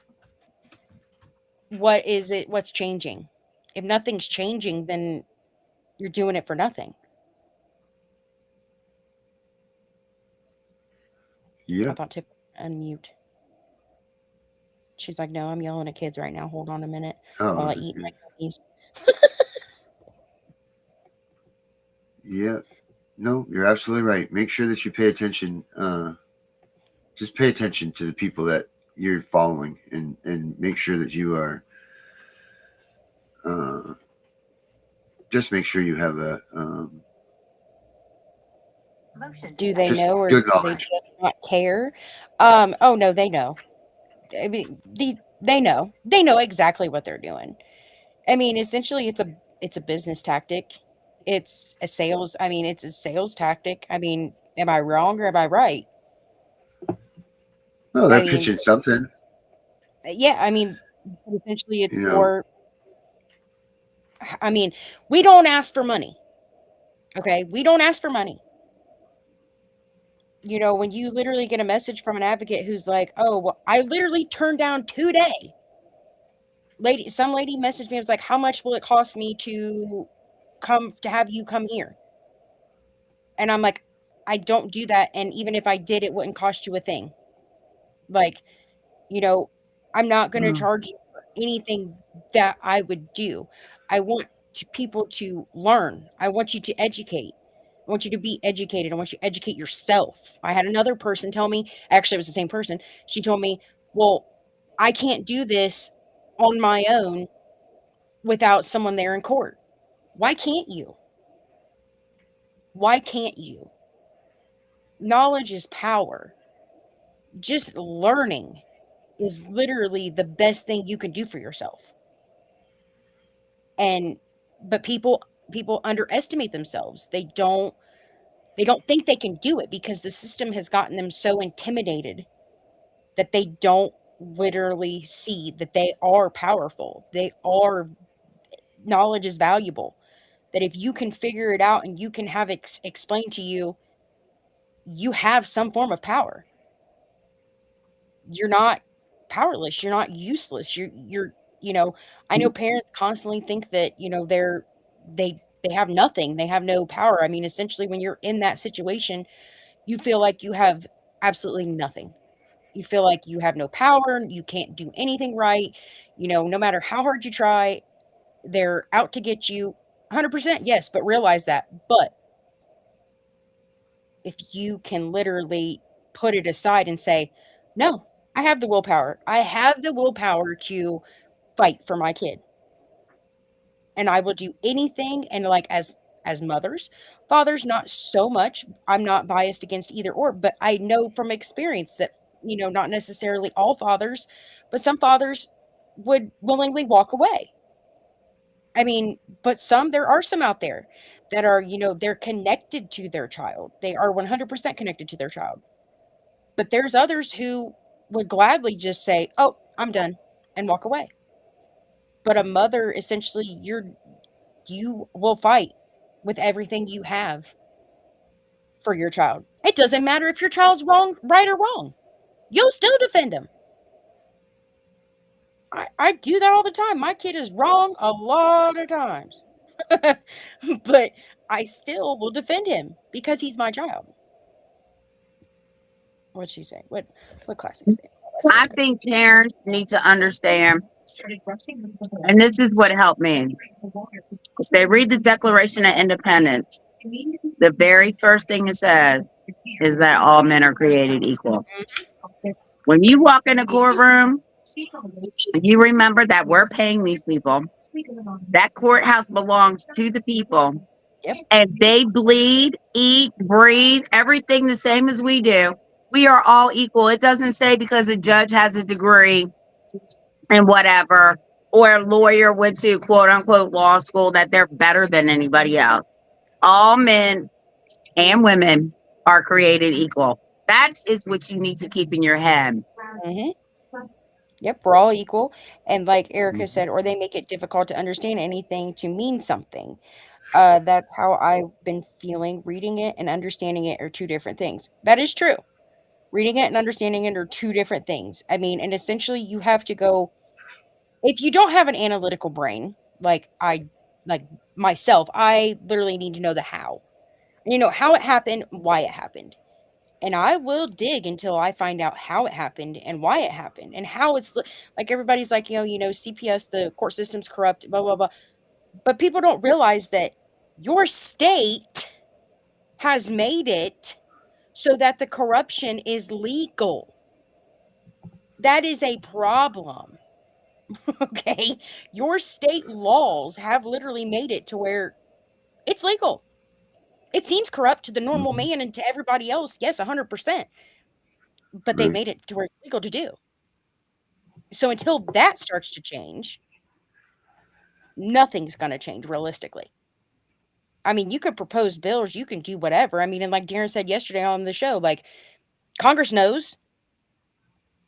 what is it? What's changing? If nothing's changing, then you're doing it for nothing. Yeah. I thought Tiff unmute. She's like, no, I'm yelling at kids right now. Hold on a minute while I eat my cookies. Yeah. No, you're absolutely right. Make sure that you pay attention. Just pay attention to the people that you're following, and make sure that you are. Just make sure you have a. Do they Just know, or good do they knowledge. just not care? Oh no, they know. I mean, they know. They know exactly what they're doing. I mean, essentially, it's a business tactic. It's a sales. I mean, it's a sales tactic. I mean, am I wrong or am I right? Well, I they're mean, pitching something. yeah. I mean, essentially, it's You know. for. I mean, we don't ask for money. Okay, we don't ask for money. You know, when you literally get a message from an advocate who's like, "Oh, well, I literally turned down today." Some lady messaged me and was like, "How much will it cost me to have you come here?" And I'm like, "I don't do that, and even if I did, it wouldn't cost you a thing." Like, you know, I'm not going to charge you for anything that I would do. I want people to learn. I want you to educate. I want you to be educated. I want you to educate yourself. I had another person tell me, actually, it was the same person. She told me, well, I can't do this on my own without someone there in court. Why can't you? Why can't you? Knowledge is power. Just learning is literally the best thing you can do for yourself. But people underestimate themselves. They don't think they can do it because the system has gotten them so intimidated that they don't literally see that they are powerful. Knowledge is valuable. That if you can figure it out and you can have it explained to you, you have some form of power. You're not powerless. You're not useless. I know parents constantly think that, they have nothing. They have no power. I mean, essentially when you're in that situation, you feel like you have absolutely nothing. You feel like you have no power, you can't do anything right. No matter how hard you try, they're out to get you. 100%, yes, but realize that. But if you can literally put it aside and say, no, I have the willpower. I have the willpower to fight for my kid. And I will do anything. And like as mothers, fathers, not so much. I'm not biased against either or, but I know from experience that, not necessarily all fathers, but some fathers would willingly walk away. I mean, but there are some out there that are, they're connected to their child. They are 100% connected to their child. But there's others who would gladly just say, "Oh, I'm done," and walk away. But a mother, essentially, you will fight with everything you have for your child. It doesn't matter if your child's right or wrong. You'll still defend him. I do that all the time. My kid is wrong a lot of times. But I still will defend him because he's my child. What'd she say? What classic thing? I think parents need to understand, and this is what helped me. If they read the Declaration of Independence, the very first thing it says is that all men are created equal. When you walk in a courtroom, you remember that we're paying these people. That courthouse belongs to the people. Yep. And they bleed, eat, breathe, everything the same as we do. We are all equal. It doesn't say because a judge has a degree and whatever, or a lawyer went to quote unquote law school, that they're better than anybody else. All men and women are created equal. That is what you need to keep in your head. Mm-hmm. Yep, we're all equal. And like Erica said, or they make it difficult to understand anything to mean something. That's how I've been feeling. Reading it and understanding it are two different things. That is true. Reading it and understanding it are two different things. I mean, and essentially you have to go, if you don't have an analytical brain, like myself, I literally need to know the how. You know, how it happened, why it happened. And I will dig until I find out how it happened and why it happened and how it's like everybody's like, CPS, the court system's corrupt, blah, blah, blah. But people don't realize that your state has made it so that the corruption is legal. That is a problem. Okay? Your state laws have literally made it to where it's legal. It seems corrupt to the normal man and to everybody else. Yes, 100%. But they Right. made it to where it's legal to do. So until that starts to change, nothing's going to change realistically. I mean, you could propose bills, you can do whatever. I mean, and like Darren said yesterday on the show, like Congress knows,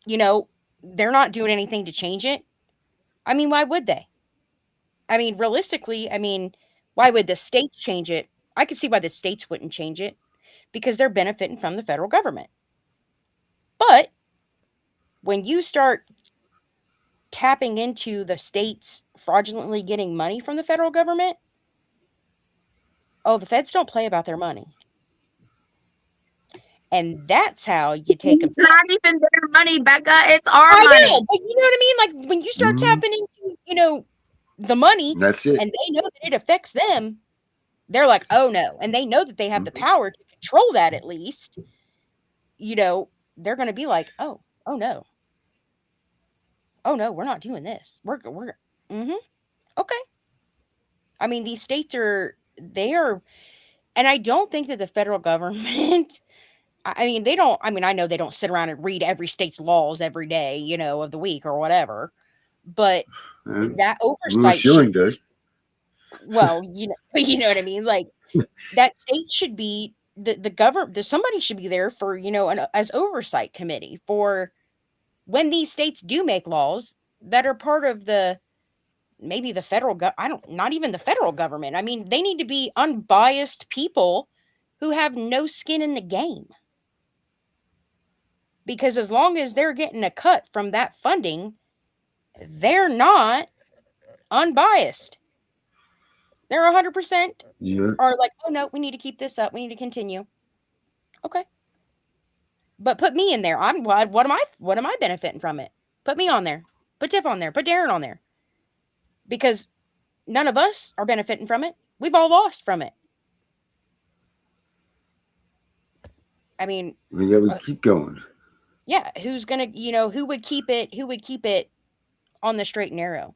they're not doing anything to change it. I mean, why would they? I mean, realistically, why would the states change it? I could see why the states wouldn't change it because they're benefiting from the federal government. But when you start tapping into the states fraudulently getting money from the federal government, oh, the feds don't play about their money. And that's how you take It's not even their money, Becca. It's our I money. know, but you know what I mean? Like when you start tapping into, the money, That's it. and they know that it affects them, they're like, oh no. And they know that they have the power to control that at least. They're going to be like, oh no. Oh no, we're not doing this. We're okay. I mean, these states they are, and I don't think that the federal government, I know they don't sit around and read every state's laws every day, of the week or whatever, but that oversight Schilling does. Well, you know what I mean? Like that state should be the government, somebody should be there for, as oversight committee for when these states do make laws that are part of maybe the federal not even the federal government. I mean, they need to be unbiased people who have no skin in the game. Because as long as they're getting a cut from that funding, they're not unbiased. They're 100% are like, oh no, we need to keep this up. We need to continue. Okay. But put me in there. What am I benefiting from it? Put me on there. Put Tiff on there. Put Darren on there. Because none of us are benefiting from it. We've all lost from it. I mean, we gotta keep going. Yeah, who's gonna, who would keep it on the straight and narrow?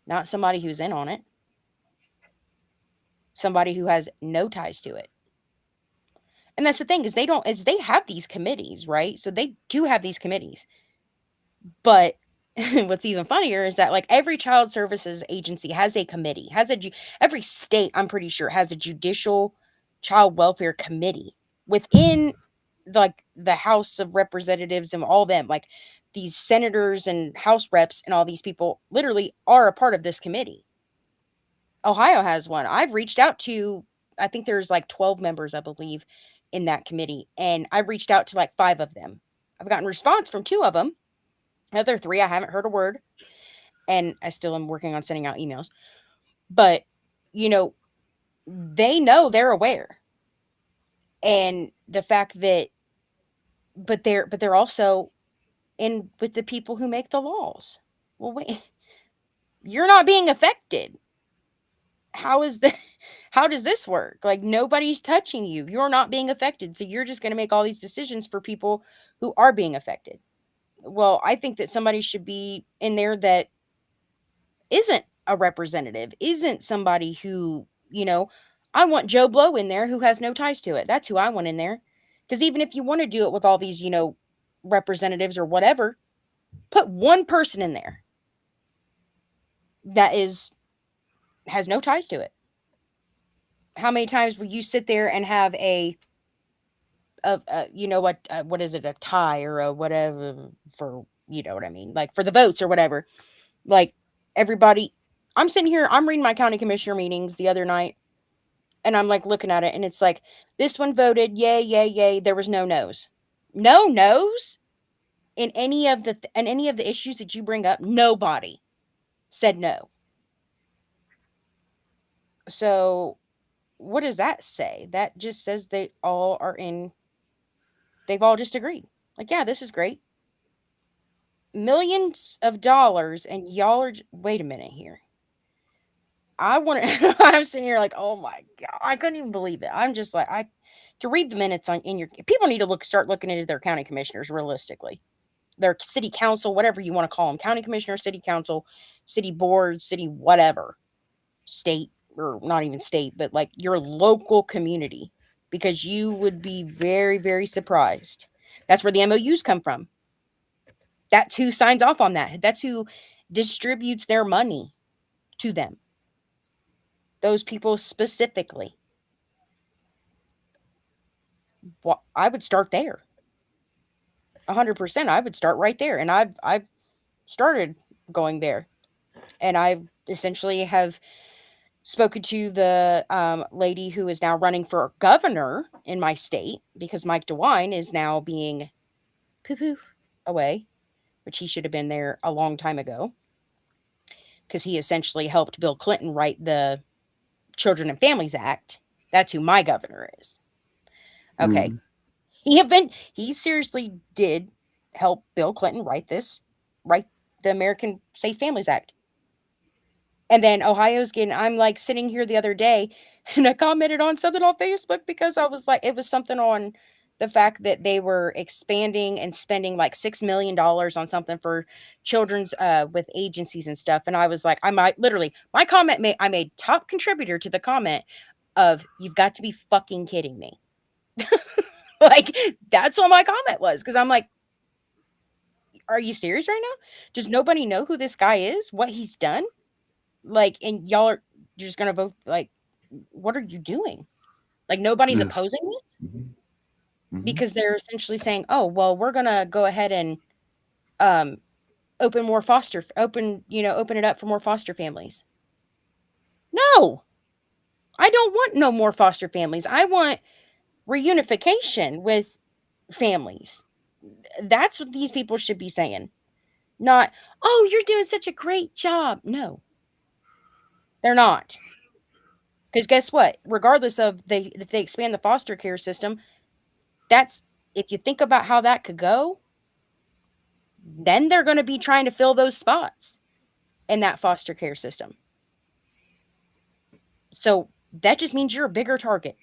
Not somebody who's in on it. Somebody who has no ties to it. And that's the thing is they have these committees, right? So they do have these committees. But what's even funnier is that like every child services agency has a committee, every state, I'm pretty sure, has a judicial child welfare committee within like the House of Representatives and all them, like these senators and House reps and all these people literally are a part of this committee. Ohio has one. I've reached out to, I think there's like 12 members, I believe, in that committee. And I've reached out to like 5 of them. I've gotten response from 2 of them. The other 3, I haven't heard a word. And I still am working on sending out emails. But, they know, they're aware. And the fact that, but they're also in with the people who make the laws. Well, wait, you're not being affected. How does this work? Like nobody's touching you. You're not being affected. So you're just going to make all these decisions for people who are being affected. Well, I think that somebody should be in there that isn't a representative, isn't somebody who, I want Joe Blow in there who has no ties to it. That's who I want in there. Because even if you want to do it with all these, representatives or whatever, put one person in there that has no ties to it. How many times will you sit there and have what is it, a tie or a whatever for, you know what I mean? Like for the votes or whatever. Like everybody, I'm sitting here, I'm reading my county commissioner meetings the other night and I'm like looking at it and it's like, this one voted, yay, yay, yay. There was no no's. No no's in any of the issues that you bring up. Nobody said no. So what does that say? That just says they've all just agreed. Like, yeah, this is great. Millions of dollars, and y'all are wait a minute here. I want to I'm sitting here like, oh my god, I couldn't even believe it. I'm just like, to read the minutes in your people need to start looking into their county commissioners realistically. Their city council, whatever you want to call them, county commissioner, city council, city board, city whatever, state, or not even state, but like your local community, because you would be very, very surprised. That's where the MOUs come from. That's who signs off on that. That's who distributes their money to them. Those people specifically. Well, I would start there. 100%. I would start right there. And I've started going there. And I essentially have spoken to the lady who is now running for governor in my state, because Mike DeWine is now being poof away, which he should have been there a long time ago, because he essentially helped Bill Clinton write the Children and Families Act. That's who my governor is. Okay. He seriously did help Bill Clinton write the American Safe Families Act. And then Ohio's I'm like sitting here the other day and I commented on something on Facebook because I was like, it was something on the fact that they were expanding and spending like $6 million on something for children's with agencies and stuff. And I was like, my comment I made top contributor to the comment of, you've got to be fucking kidding me. Like, that's what my comment was. Cause I'm like, are you serious right now? Does nobody know who this guy is? What he's done? Like, and y'all are just going to vote. Like, what are you doing? Like, nobody's opposing this because they're essentially saying, oh, well, we're going to go ahead and open it up for more foster families. No, I don't want no more foster families. I want reunification with families. That's what these people should be saying. Not, oh, you're doing such a great job. No, they're not. Because guess what? Regardless of if they expand the foster care system, that's, if you think about how that could go, then they're going to be trying to fill those spots in that foster care system. So that just means you're a bigger target.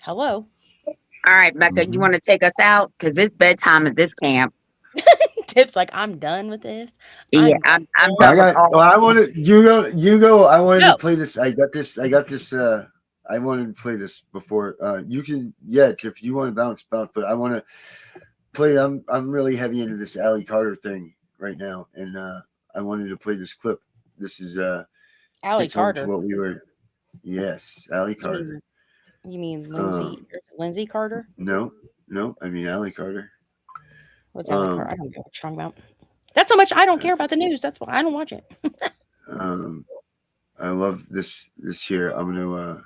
Hello. All right, Becca, you want to take us out? Because it's bedtime at this camp. Tiff's like, I'm done with this. Yeah, I'm done with all. I wanted you go. I wanted to play this. I got this. I wanted to play this before. You can, Tiff, you want to bounce, but I want to play. I'm really heavy into this Allie Carter thing right now, and I wanted to play this clip. This is Allie Carter. What we were. Yes, Allie Carter. You mean Lindsay Carter? No, I mean Allie Carter. What's Allie Carter? I don't know what you're talking about. That's how much I don't care about the news. That's why I don't watch it. I love this here. I'm gonna.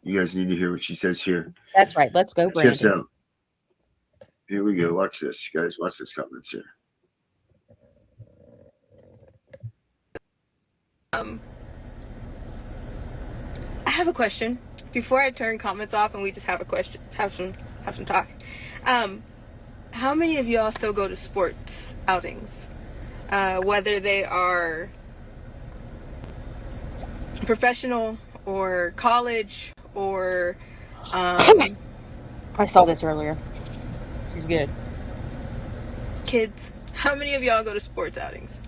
You guys need to hear what she says here. That's right. Let's go, Brandon. Tiff's out. Here we go. Watch this, you guys. Watch this comments here. I have a question. Before I turn comments off and we just have a question, have some talk. How many of y'all still go to sports outings? Whether they are professional or college or I saw this earlier. She's good. Kids. How many of y'all go to sports outings?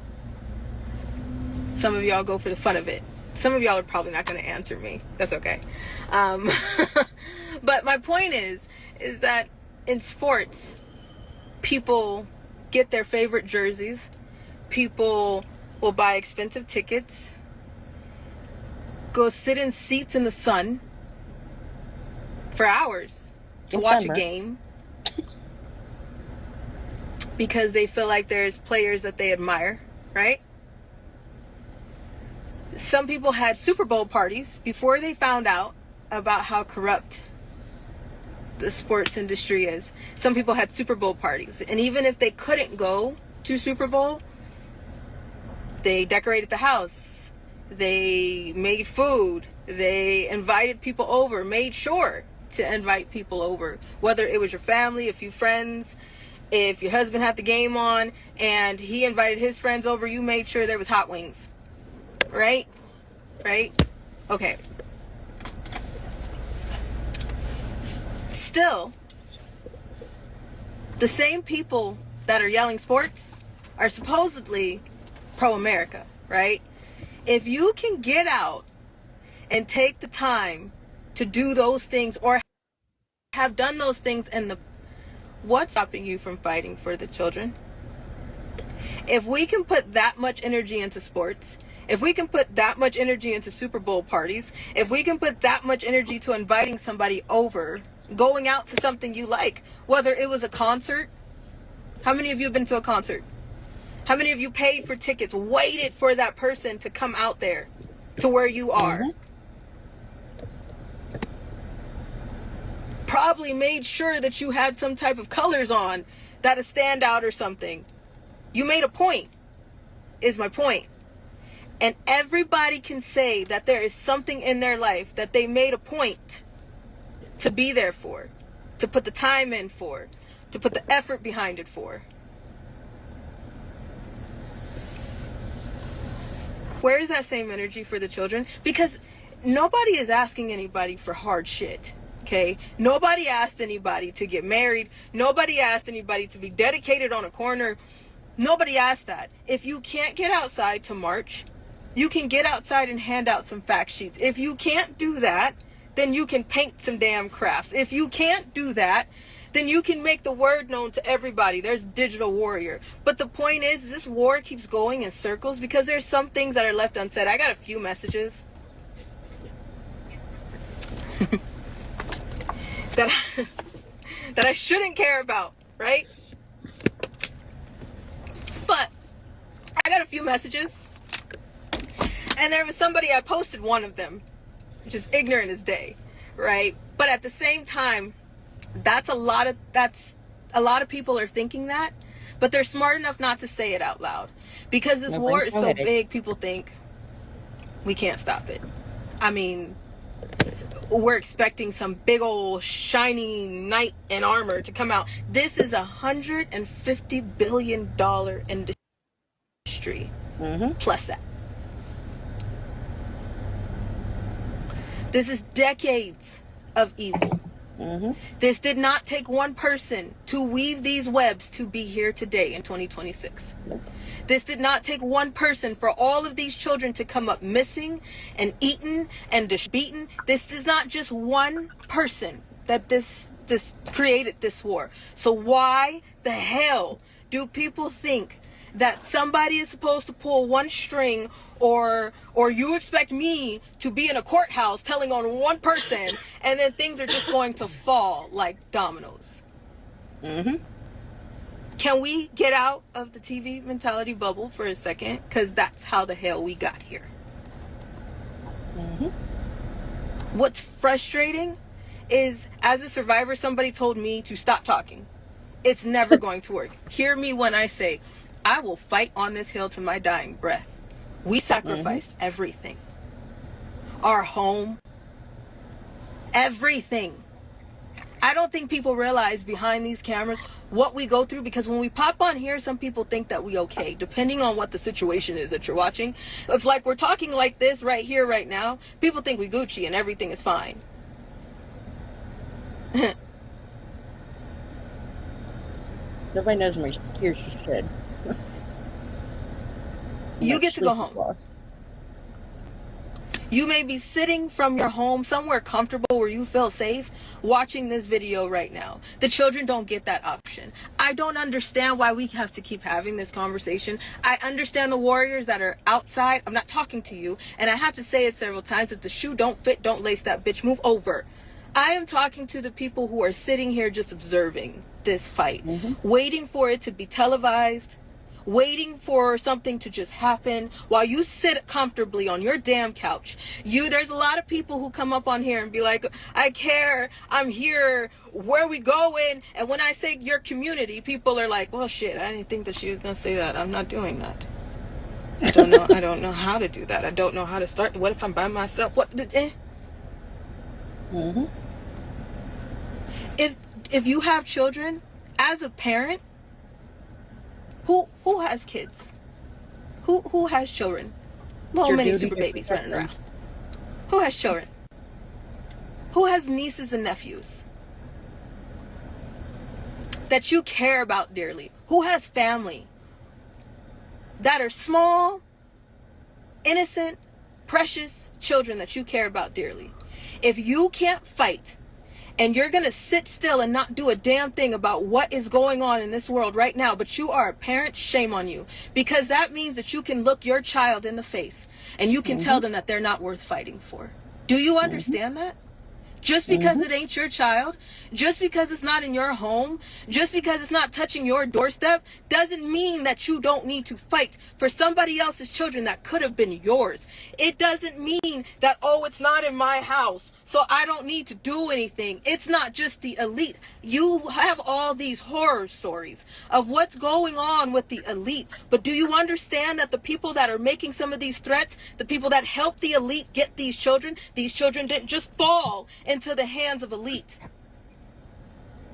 Some of y'all go for the fun of it. Some of y'all are probably not going to answer me. That's okay. But my point is that in sports, people get their favorite jerseys. People will buy expensive tickets. Go sit in seats in the sun for hours to watch a game. Because they feel like there's players that they admire, right? Some people had Super Bowl parties before they found out about how corrupt the sports industry is. Some people had Super Bowl parties, and even if they couldn't go to Super Bowl, they decorated the house, they made food, they invited people over, made sure to invite people over, whether it was your family, a few friends. If your husband had the game on and he invited his friends over, you made sure there was hot wings. Right? Okay. Still, the same people that are yelling sports are supposedly pro-America, right? If you can get out and take the time to do those things or have done those things in the, what's stopping you from fighting for the children? If we can put that much energy into sports, if we can put that much energy into Super Bowl parties, if we can put that much energy to inviting somebody over, going out to something you like, whether it was a concert. How many of you have been to a concert? How many of you paid for tickets, waited for that person to come out there to where you are? Probably made sure that you had some type of colors on, that a standout or something. You made a point, is my point. And everybody can say that there is something in their life that they made a point to be there for, to put the time in for, to put the effort behind it for. Where is that same energy for the children? Because nobody is asking anybody for hard shit. Okay? Nobody asked anybody to get married. Nobody asked anybody to be dedicated on a corner. Nobody asked that. If you can't get outside to march, you can get outside and hand out some fact sheets. If you can't do that, then you can paint some damn crafts. If you can't do that, then you can make the word known to everybody. There's digital warrior. But the point is, this war keeps going in circles because there's some things that are left unsaid. I got a few messages that I shouldn't care about, right? But I got a few messages, and there was somebody, I posted one of them, which is ignorant as day, right? But at the same time, that's a lot of people are thinking that, but they're smart enough not to say it out loud because this war is so big. People think we can't stop it. I mean, we're expecting some big old shiny knight in armor to come out. This is $150 billion industry plus that. This is decades of evil. This did not take one person to weave these webs to be here today in 2026. This did not take one person for all of these children to come up missing and eaten and beaten. This is not just one person that this created this war. So why the hell do people think that somebody is supposed to pull one string, or you expect me to be in a courthouse telling on one person and then things are just going to fall like dominoes? Can we get out of the TV mentality bubble for a second? Because that's how the hell we got here. What's frustrating is, as a survivor, somebody told me to stop talking. It's never going to work. Hear me when I say, I will fight on this hill to my dying breath. We sacrificed everything. Our home. Everything. I don't think people realize behind these cameras what we go through, because when we pop on here, some people think that we okay, depending on what the situation is that you're watching. It's like we're talking like this right here, right now. People think we Gucci and everything is fine. Nobody knows my tears just shed. You get to go home. You may be sitting from your home somewhere comfortable where you feel safe watching this video right now. The children don't get that option. I don't understand why we have to keep having this conversation. I understand the warriors that are outside. I'm not talking to you, and I have to say it several times. If the shoe don't fit, don't lace that bitch. Move over. I am talking to the people who are sitting here just observing this fight, waiting for it to be televised, waiting for something to just happen while you sit comfortably on your damn couch. There's a lot of people who come up on here and be like, I care, I'm here, where we going? And when I say your community, people are like, well, shit, I didn't think that she was gonna say that. I'm not doing that. I don't know how to do that. I don't know how to start. What if I'm by myself? What? If you have children, as a parent, who has kids? Who has children? Little mini super babies running around. Who has children? Who has nieces and nephews that you care about dearly? Who has family that are small, innocent, precious children that you care about dearly? If you can't fight and you're going to sit still and not do a damn thing about what is going on in this world right now, but you are a parent, shame on you. Because that means that you can look your child in the face and you can tell them that they're not worth fighting for. Do you understand that? Just because it ain't your child, just because it's not in your home, just because it's not touching your doorstep, doesn't mean that you don't need to fight for somebody else's children that could have been yours. It doesn't mean that, oh, it's not in my house, so I don't need to do anything. It's not just the elite. You have all these horror stories of what's going on with the elite, but do you understand that the people that are making some of these threats, the people that help the elite get these children didn't just fall into the hands of elite.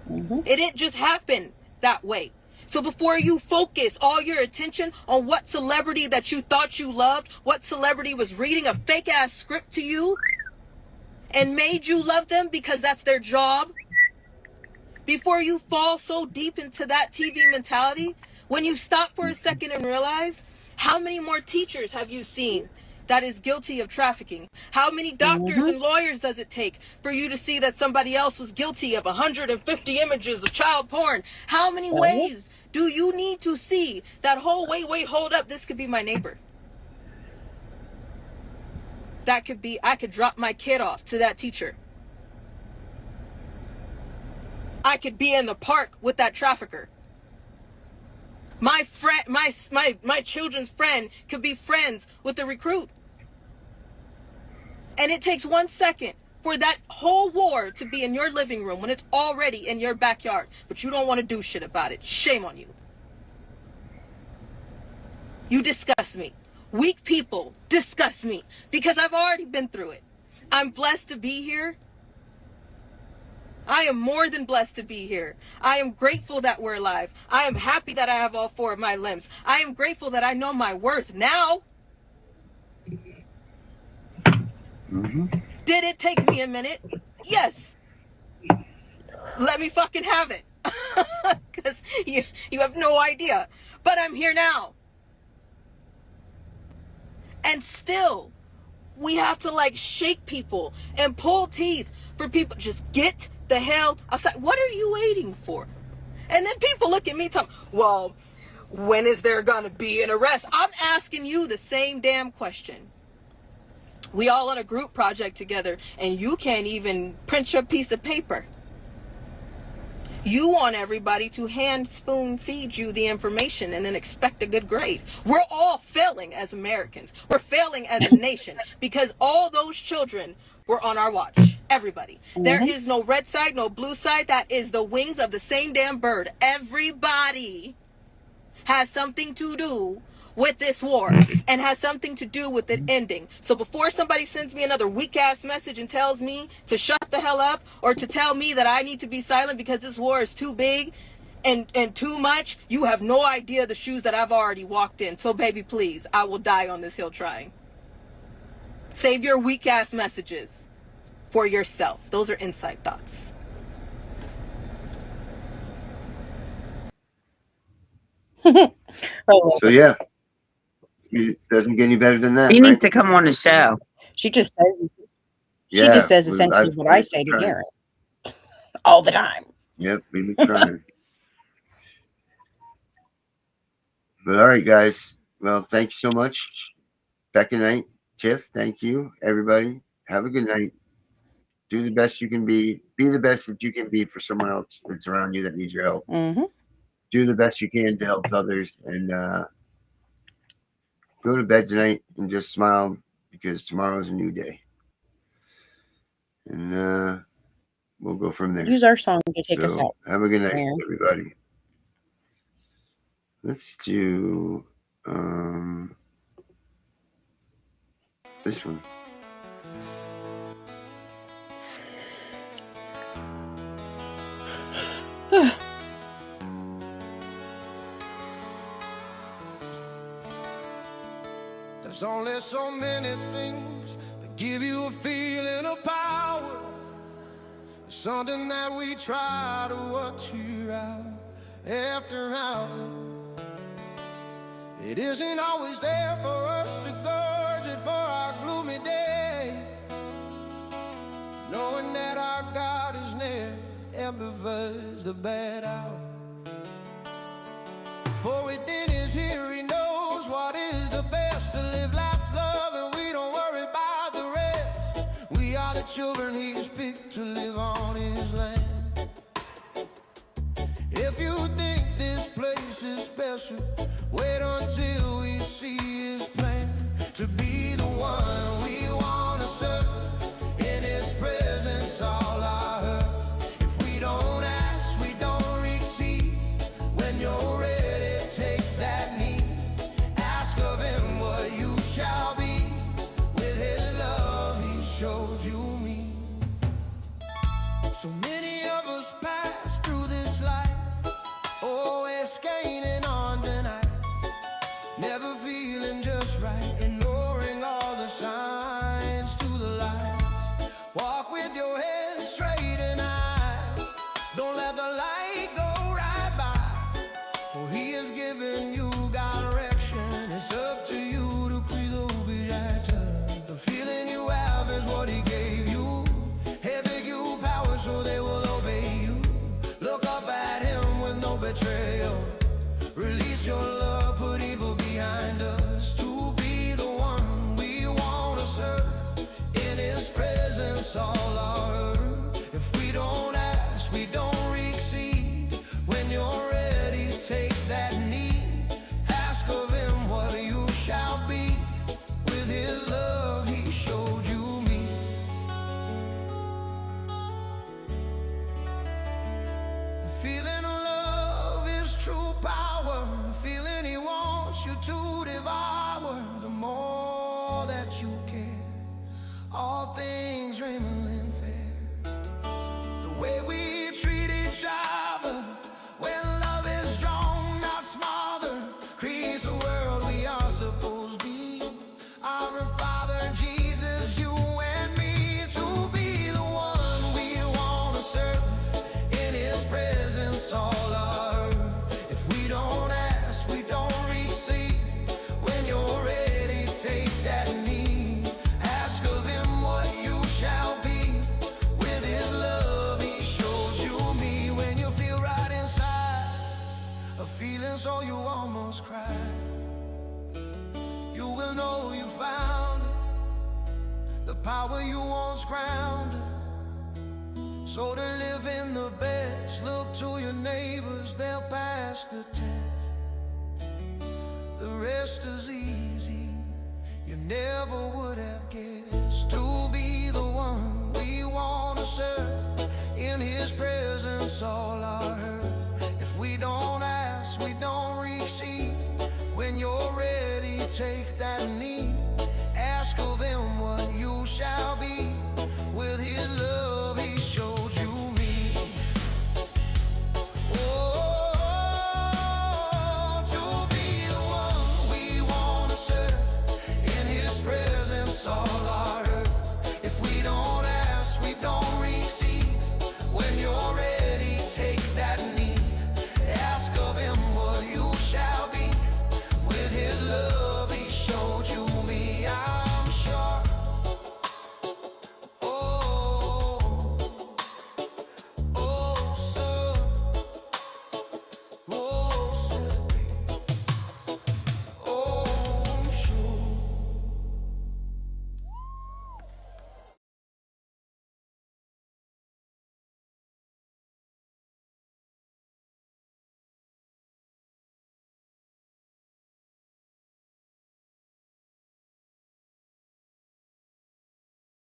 It didn't just happen that way. So before you focus all your attention on what celebrity that you thought you loved, what celebrity was reading a fake ass script to you and made you love them because that's their job, before you fall so deep into that TV mentality, when you stop for a second and realize, how many more teachers have you seen that is guilty of trafficking? How many doctors and lawyers does it take for you to see that somebody else was guilty of 150 images of child porn? How many ways do you need to see that whole, wait, hold up, this could be my neighbor? That could be, I could drop my kid off to that teacher. I could be in the park with that trafficker. My friend, my children's friend could be friends with the recruit. And it takes 1 second for that whole war to be in your living room when it's already in your backyard, but you don't want to do shit about it. Shame on you. You disgust me. Weak people disgust me because I've already been through it. I'm blessed to be here. I am more than blessed to be here. I am grateful that we're alive. I am happy that I have all 4 of my limbs. I am grateful that I know my worth now. Did it take me a minute? Yes. Let me fucking have it. Because you have no idea. But I'm here now. And still, we have to like shake people and pull teeth for people. Just get the hell outside. What are you waiting for? And then people look at me talking, well, when is there gonna be an arrest? I'm asking you the same damn question. We all on a group project together and you can't even print your piece of paper. You want everybody to hand spoon feed you the information and then expect a good grade. We're all failing as Americans. We're failing as a nation because all those children were on our watch. Everybody. There is no red side, no blue side. That is the wings of the same damn bird. Everybody has something to do with this war and has something to do with it ending. So before somebody sends me another weak ass message and tells me to shut the hell up or to tell me that I need to be silent because this war is too big and too much, you have no idea the shoes that I've already walked in. So baby, please, I will die on this hill trying. Save your weak ass messages for yourself. Those are inside thoughts. So yeah, it doesn't get any better than that. You right? need to come on the show. She just says Yeah, essentially what I say to Darren all the time. Yep, we've been trying. But all right, guys. Well, thank you so much. Becky Knight, Tiff, thank you. Everybody, have a good night. Do the best you can be. Be the best that you can be for someone else that's around you that needs your help. do the best you can to help others, and go to bed tonight and just smile, because tomorrow's a new day. And we'll go from there. Use our song to take us out. Have a good night, Darren. everybody. Let's do this one. There's only so many things that give you a feeling of power. It's something that we try to cheer out after hour. It isn't always there for us to gorge it for our gloomy day, knowing that our God is near and prefers the bad hour. For within is here, he knows what is the best, to live life, love, and we don't worry about the rest. We are the children he has picked to live on his land. If you think this place is special, wait until we see his plan, to be the one we want to serve. In his presence all I heard. If we don't ask, we don't receive. When you're ready, take that knee. Ask of him what you shall be. With his love he showed you me. So many of us pass through this life, always gaining on the night, never feeling just right, ignoring all the signs to the lies. Walk with your head straight and high, don't let the light go right by, for he has given you direction. It's up to you to please obey. The feeling you have is what he gave you. He'll give you power so they will obey you. Look up at him with no betrayal. Release your love, put evil behind us, to be the one we want to serve. In his presence all are heard. If we don't ask, we don't receive. When you're ready, take that knee. Ask of him what you shall be. With his love he showed you me. Feeling love is true power. Feeling he wants you to devour. The more that you care, all things remain fair. The way we treat each other, when love is strong, not smothered, creates a world we are supposed to be. Our Father Jesus, you and me, to be the one we want to serve. In his presence all are heard. If we don't ask, we don't receive. When you're ready, take that knee. Ask of him what you shall be. With his love he showed you me. When you feel right inside, a feeling so you almost cry, you will know you found the power you once grounded. So to live in the best, look to your neighbors, they'll pass the test. The rest is easy, you never would have guessed. To be the one we want to serve, in his presence all are heard.